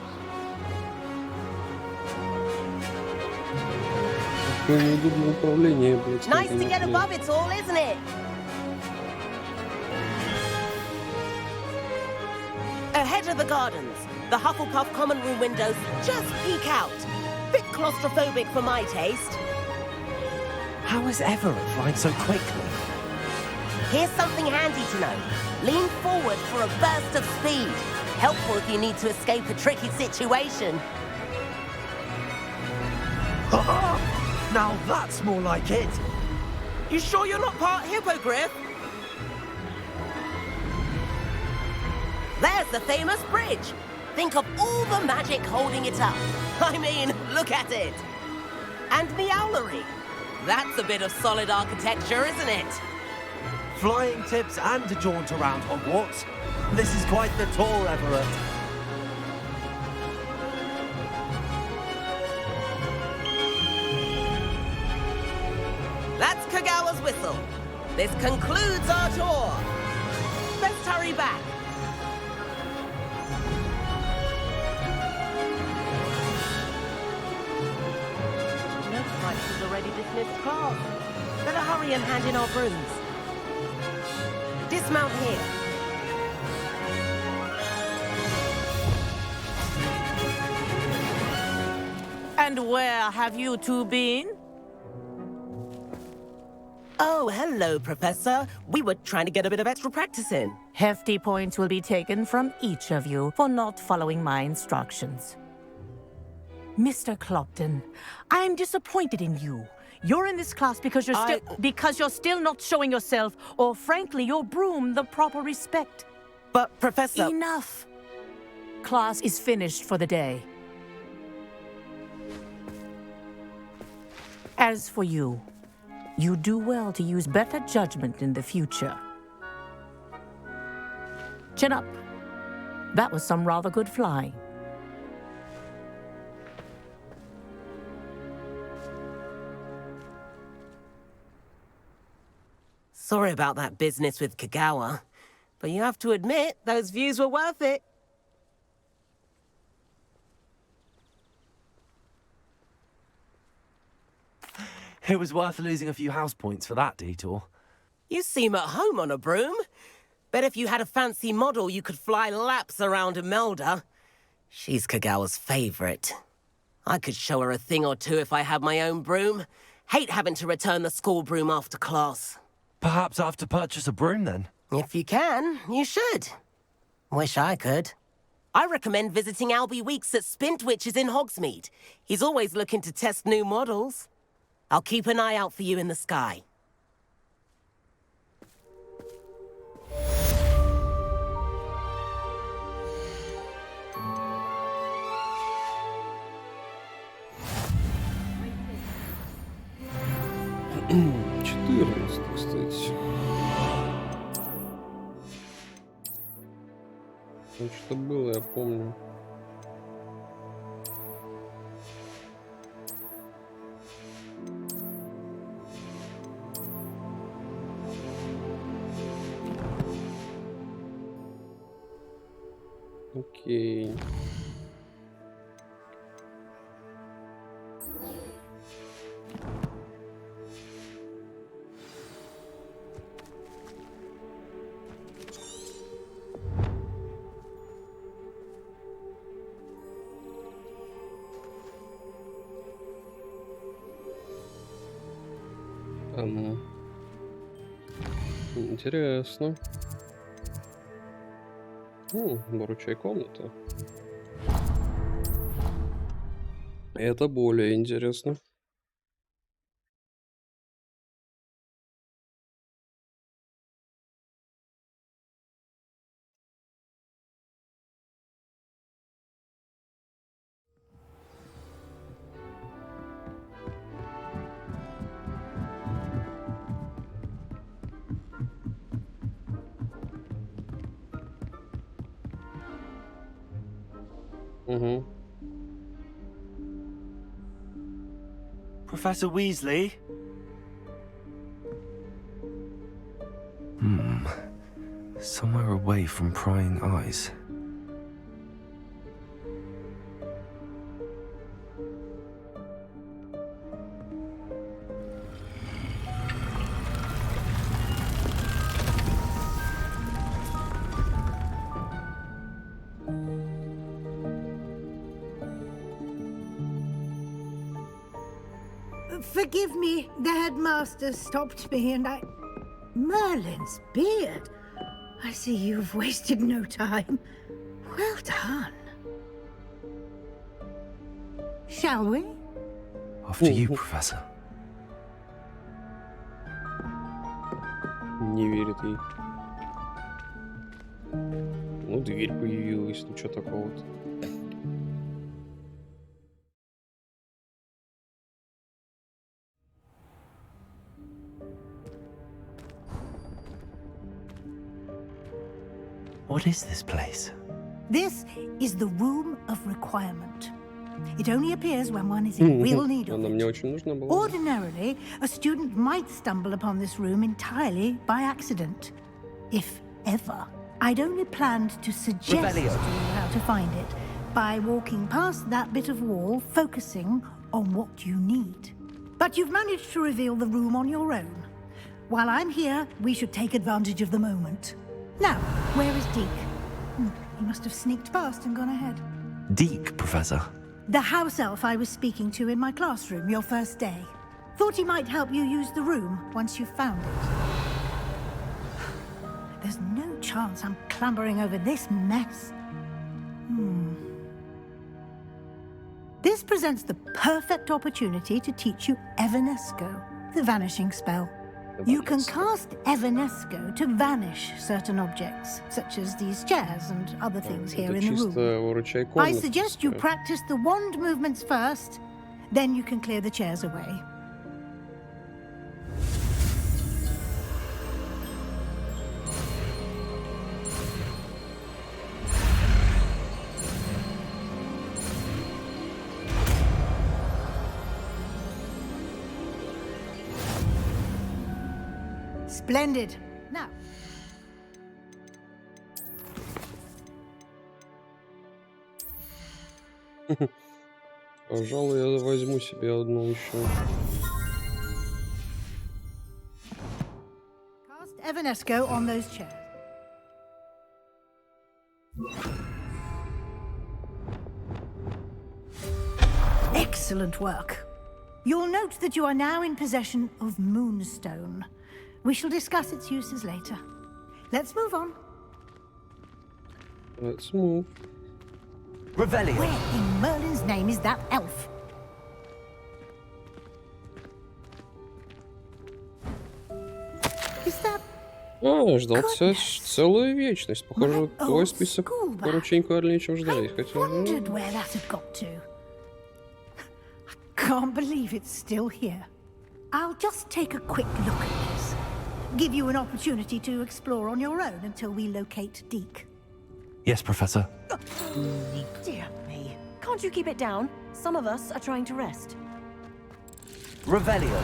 Какое неудобное управление, блядь. Nice to get above it all, isn't it? Ahead of the gardens, the Hufflepuff common room windows just peek out. Bit claustrophobic for my taste. How is Everett flying so quickly? Here's something handy to know. Lean forward for a burst of speed. Helpful if you need to escape a tricky situation. Now that's more like it. You sure you're not part hippogriff? There's the famous bridge. Think of all the magic holding it up. I mean, look at it. And the owlery. That's a bit of solid architecture, isn't it? Flying tips and a jaunt around Hogwarts. This is quite the tour, Everett. That's Kagawa's whistle. This concludes our tour. Let's hurry back. has already dismissed class. Better hurry and hand in our brooms. Dismount here. And where have you two been? Oh, hello, Professor. We were trying to get a bit of extra practice in. Hefty points will be taken from each of you for not following my instructions. Mr. Clopton, I am disappointed in you. You're in this class because you're still not showing yourself, or frankly, your broom, the proper respect. But, Professor... Enough. Class is finished for the day. As for you, you do well to use better judgment in the future. Chin up. That was some rather good flying. Sorry about that business with Kagawa, but you have to admit, those views were worth it. It was worth losing a few house points for that detour. You seem at home on a broom. Bet if you had a fancy model, you could fly laps around Imelda. She's Kagawa's favorite. I could show her a thing or two if I had my own broom. Hate having to return the school broom after class. Perhaps I have to purchase a broom then? If you can, you should. Wish I could. I recommend visiting Albie Weeks at Spintwitches in Hogsmeade. He's always looking to test new models. I'll keep an eye out for you in the sky. Кстати. Там что-то было, я помню. Окей. Интересно. Выручай комната. Это более интересно. Professor Weasley? Somewhere away from prying eyes. Forgive me, the headmaster stopped me and I... Merlin's beard. I see you've wasted no time. Well done. Shall we? After you, Professor. Не верит ей. Ну, дверь появилась, ну что такого-то? What is this place? This is the Room of Requirement. It only appears when one is in real need of Она it. мне очень нужна была. Ordinarily, a student might stumble upon this room entirely by accident. If ever. I'd only planned to suggest to you how to find it by walking past that bit of wall, focusing on what you need. But you've managed to reveal the room on your own. While I'm here, we should take advantage of the moment. Now, where is Deke? He must have sneaked past and gone ahead. Deke, Professor. The house elf I was speaking to in my classroom your first day. Thought he might help you use the room once you've found it. There's no chance I'm clambering over this mess. This presents the perfect opportunity to teach you Evanesco, the vanishing spell. You can cast Evanesco to vanish certain objects, such as these chairs and other things here in the room. I suggest you practice the wand movements first, then you can clear the chairs away. Splendid. Now. Пожалуй, я возьму себе одну еще. Cast Evanesco on those chairs. Excellent work. You'll note that you are now in possession of Moonstone. We shall discuss its uses later. Let's move on. Let's move. Revelio. Where in Merlin's name is that elf? Is that... Ждал целую вечность. Похоже, твой список поручений кварлее, чем ждали. Хотя... wondered where that had got to. I can't believe it's still here. I'll just take a quick look at this. Give you an opportunity to explore on your own until we locate Deke. Yes, Professor. Dear me. Can't you keep it down? Some of us are trying to rest. Revelio.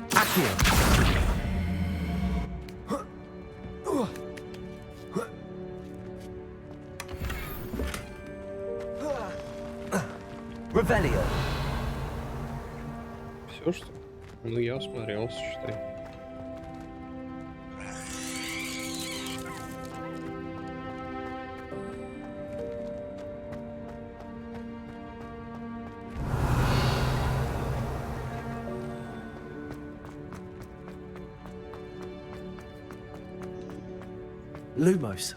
Accio. Revelio. Все, что? Ну, я осмотрелся, считай. Lumos.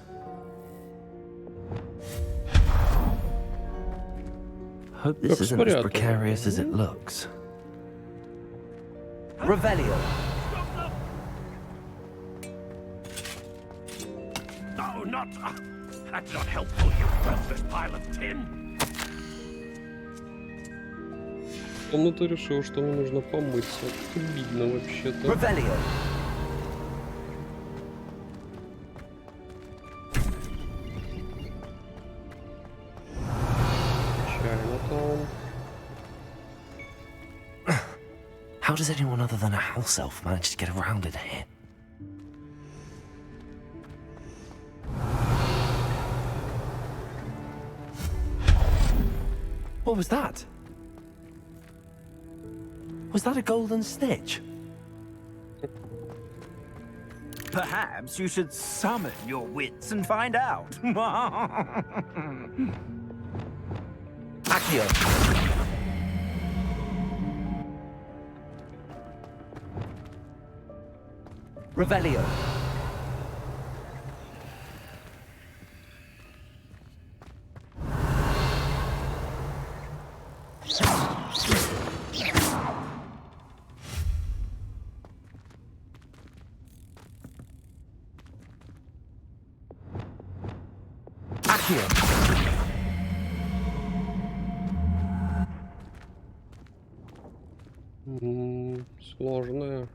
Hope this isn't as precarious as it looks. Revelio. No, not... that's not helpful, you worthless pile of tin. Комната решил, что мне нужно помыться. Обидно вообще-то. Revelio. How does anyone other than a house elf manage to get around in here? What was that? Was that a golden snitch? Perhaps you should summon your wits and find out. Accio. Revelio. Accio. Сложная.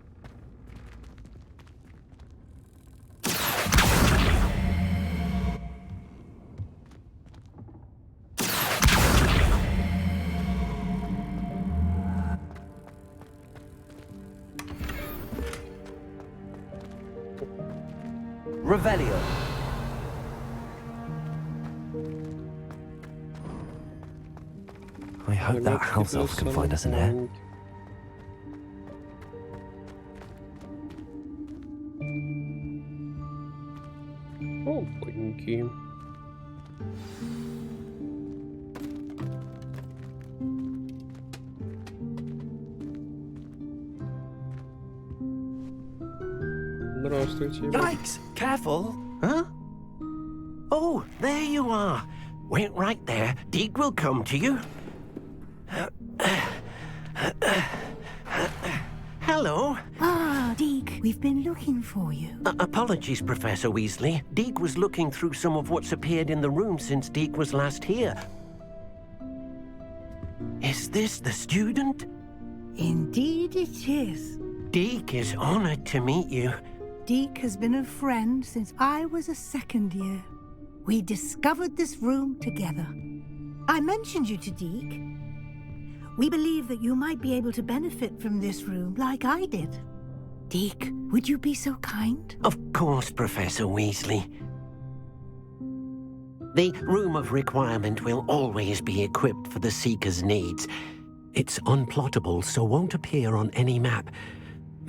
Revelio. I hope that house elf can find us in here. Опаньки. Здравствуйте. Yikes! Careful! Huh? Oh, there you are. Wait right there. Deke will come to you. Hello. Ah, Deke, we've been looking for you. Apologies, Professor Weasley. Deke was looking through some of what's appeared in the room since Deke was last here. Is this the student? Indeed it is. Deke is honored to meet you. Deke has been a friend since I was a second year. We discovered this room together. I mentioned you to Deke. We believe that you might be able to benefit from this room like I did. Deke, would you be so kind? Of course, Professor Weasley. The Room of Requirement will always be equipped for the Seeker's needs. It's unplottable, so won't appear on any map.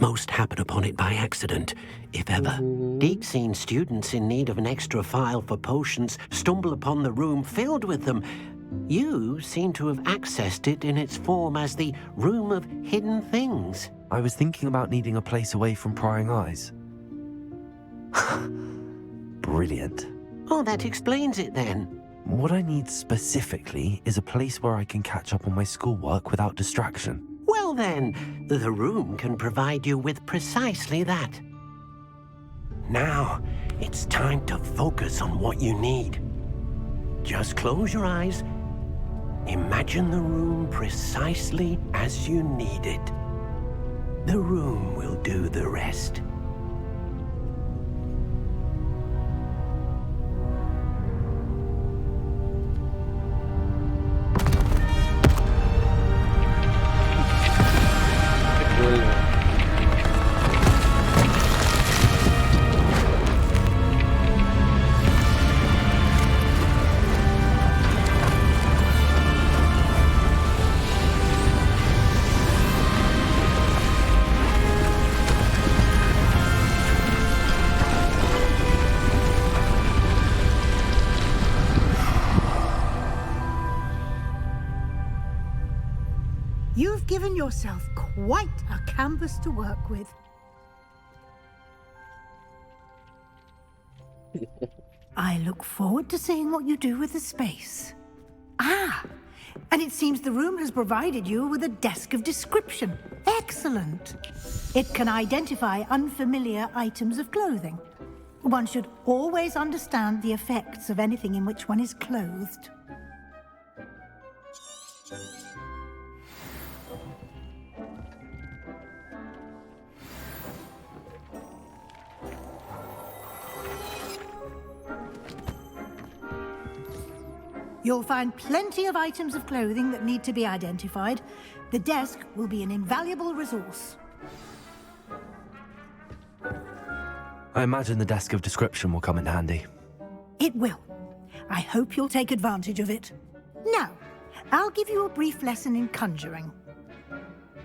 Most happen upon it by accident, if ever. Deke's seen students in need of an extra file for potions stumble upon the room filled with them. You seem to have accessed it in its form as the Room of Hidden Things. I was thinking about needing a place away from prying eyes. Brilliant. Oh, that explains it then. What I need specifically is a place where I can catch up on my schoolwork without distraction. Well then, the room can provide you with precisely that. Now, it's time to focus on what you need. Just close your eyes. Imagine the room precisely as you need it. The room will do the rest. You've given yourself quite a canvas to work with. I look forward to seeing what you do with the space. Ah, and it seems the room has provided you with a desk of description. Excellent. It can identify unfamiliar items of clothing. One should always understand the effects of anything in which one is clothed. You'll find plenty of items of clothing that need to be identified. The desk will be an invaluable resource. I imagine the desk of description will come in handy. It will. I hope you'll take advantage of it. Now, I'll give you a brief lesson in conjuring.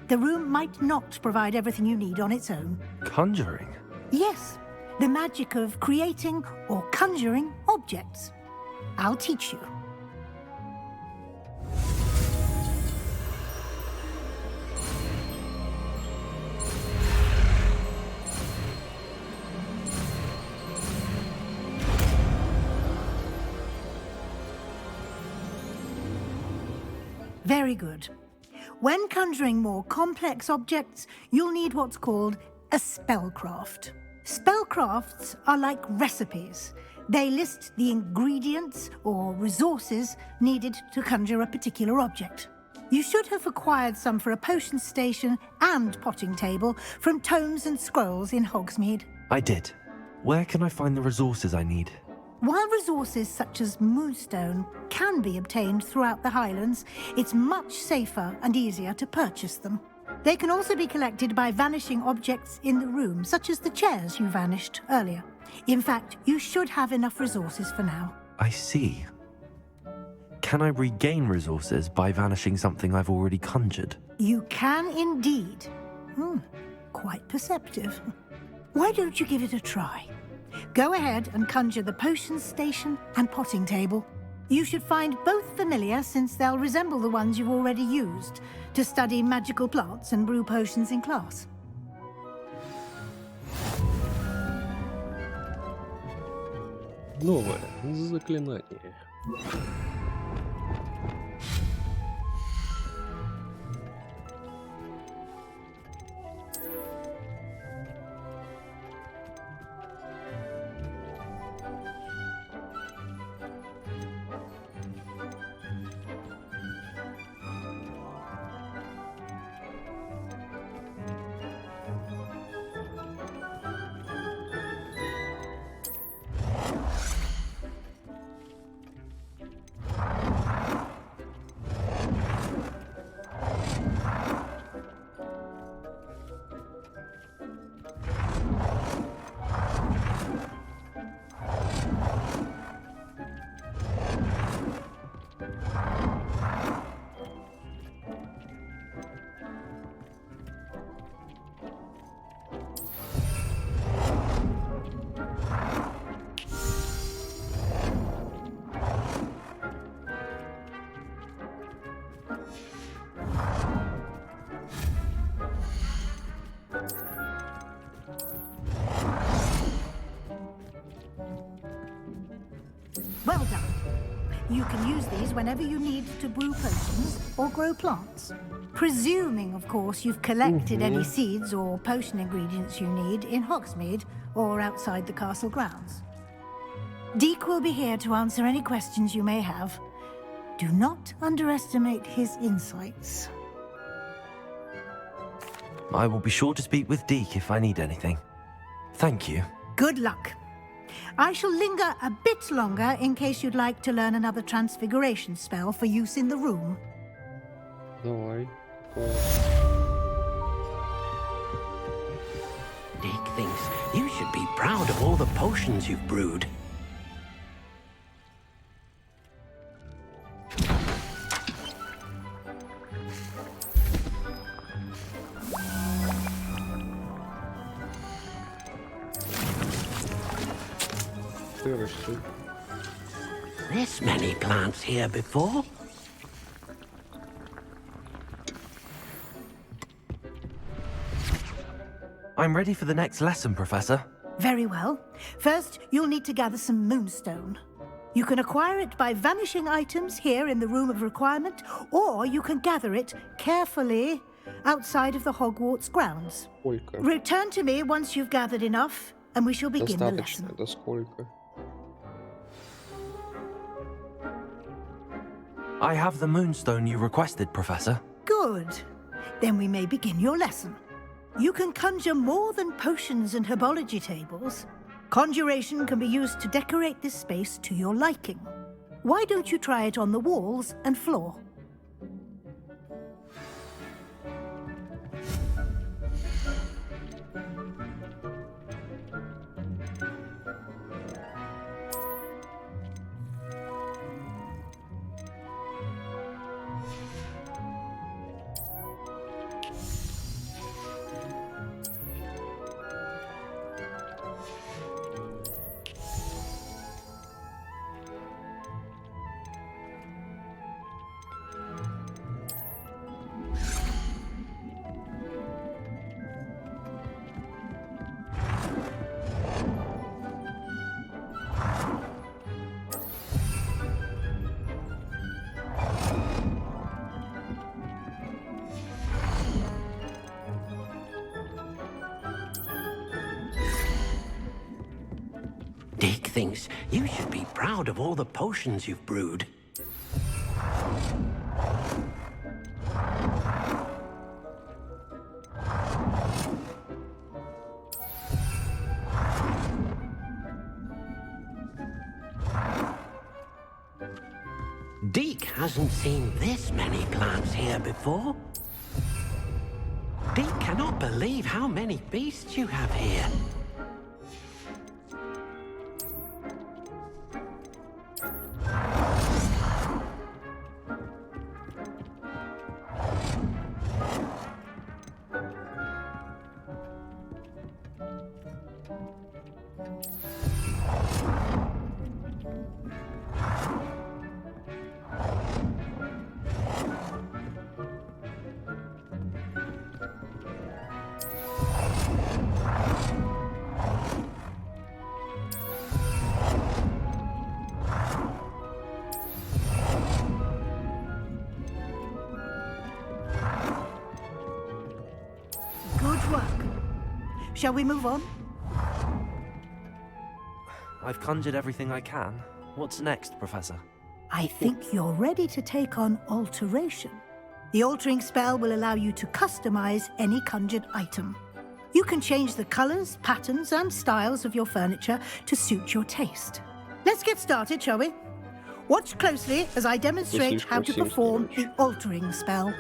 The room might not provide everything you need on its own. Conjuring? Yes, the magic of creating or conjuring objects. I'll teach you. Very good. When conjuring more complex objects, you'll need what's called a spellcraft. Spellcrafts are like recipes. They list the ingredients or resources needed to conjure a particular object. You should have acquired some for a potion station and potting table from tomes and scrolls in Hogsmeade. I did. Where can I find the resources I need? While resources such as moonstone can be obtained throughout the Highlands, it's much safer and easier to purchase them. They can also be collected by vanishing objects in the room, such as the chairs you vanished earlier. In fact, you should have enough resources for now. I see. Can I regain resources by vanishing something I've already conjured? You can indeed. Quite perceptive. Why don't you give it a try? Go ahead and conjure the potion station and potting table. You should find both familiar, since they'll resemble the ones you've already used to study magical plants and brew potions in class. Новое заклинание. Well done. You can use these whenever you need to brew potions or grow plants. Presuming, of course, you've collected any seeds or potion ingredients you need in Hogsmeade or outside the castle grounds. Deke will be here to answer any questions you may have. Do not underestimate his insights. I will be sure to speak with Deke if I need anything. Thank you. Good luck. I shall linger a bit longer in case you'd like to learn another transfiguration spell for use in the room. Давай. Deke thinks you should be proud of all the potions you've brewed. This many plants here before? I'm ready for the next lesson, Professor. Very well. First, you'll need to gather some moonstone. You can acquire it by vanishing items here in the Room of Requirement, or you can gather it carefully outside of the Hogwarts grounds. Сколько? Return to me once you've gathered enough, and we shall begin the Достаточно. lesson. Это сколько? I have the moonstone you requested, Professor. Good. Then we may begin your lesson. You can conjure more than potions and herbology tables. Conjuration can be used to decorate this space to your liking. Why don't you try it on the walls and floor? Deke thinks you should be proud of all the potions you've brewed. Deke hasn't seen this many plants here before. believe how many beasts you have here. Good work. Shall we move on? I've conjured everything I can. What's next, Professor? I think you're ready to take on alteration. The altering spell will allow you to customize any conjured item. You can change the colors, patterns, and styles of your furniture to suit your taste. Let's get started, shall we? Watch closely as I demonstrate how to perform the altering spell.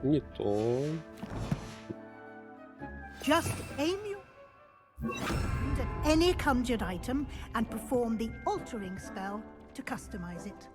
Не то. Just aim your at any conjured item and perform the altering spell to customize it.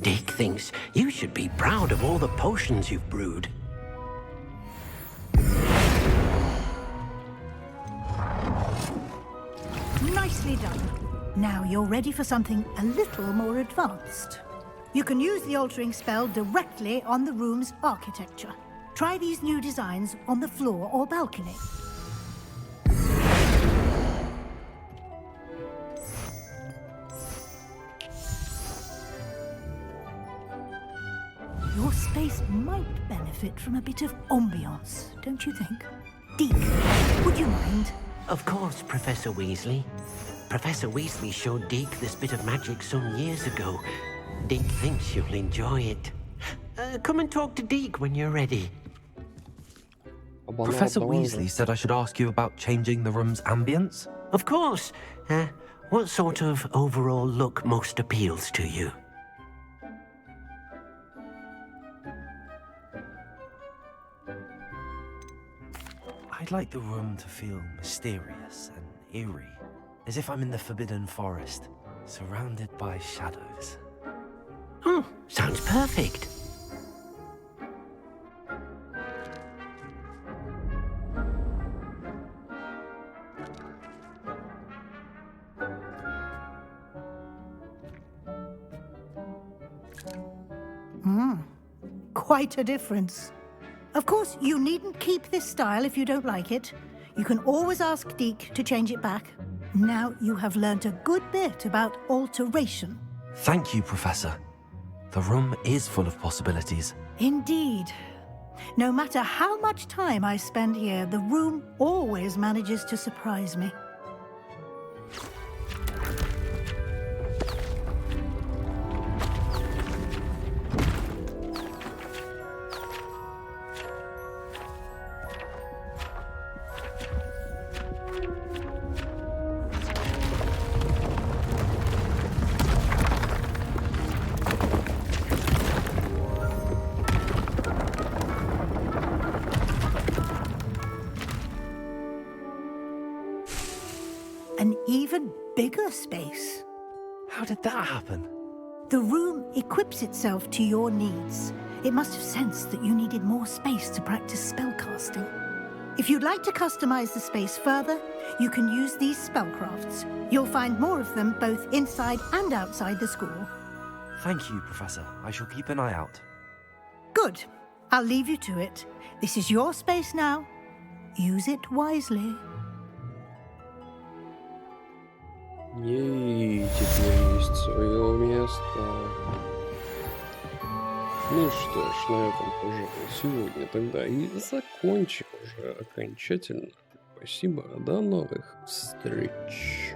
Dick thinks you should be proud of all the potions you've brewed. Nicely done. Now you're ready for something a little more advanced. You can use the altering spell directly on the room's architecture. Try these new designs on the floor or balcony. Your space might benefit from a bit of ambiance, don't you think? Deke, would you mind? Of course, Professor Weasley. Professor Weasley showed Deke this bit of magic some years ago. Deke thinks you'll enjoy it. Come and talk to Deke when you're ready. Professor Weasley said I should ask you about changing the room's ambience? Of course. What sort of overall look most appeals to you? I'd like the room to feel mysterious and eerie, as if I'm in the Forbidden Forest, surrounded by shadows. Oh, sounds perfect. Quite a difference. Of course, you needn't keep this style if you don't like it. You can always ask Deke to change it back. Now you have learnt a good bit about alteration. Thank you, Professor. The room is full of possibilities. Indeed. No matter how much time I spend here, the room always manages to surprise me. An even bigger space. How did that happen? The room equips itself to your needs. It must have sensed that you needed more space to practice spellcasting. If you'd like to customize the space further, you can use these spellcrafts. You'll find more of them both inside and outside the school. Thank you, Professor. I shall keep an eye out. Good. I'll leave you to it. This is your space now. Use it wisely. Ей, теперь есть свое место. Ну что ж, на этом, пожалуй, сегодня тогда и закончим уже окончательно. Спасибо, до новых встреч.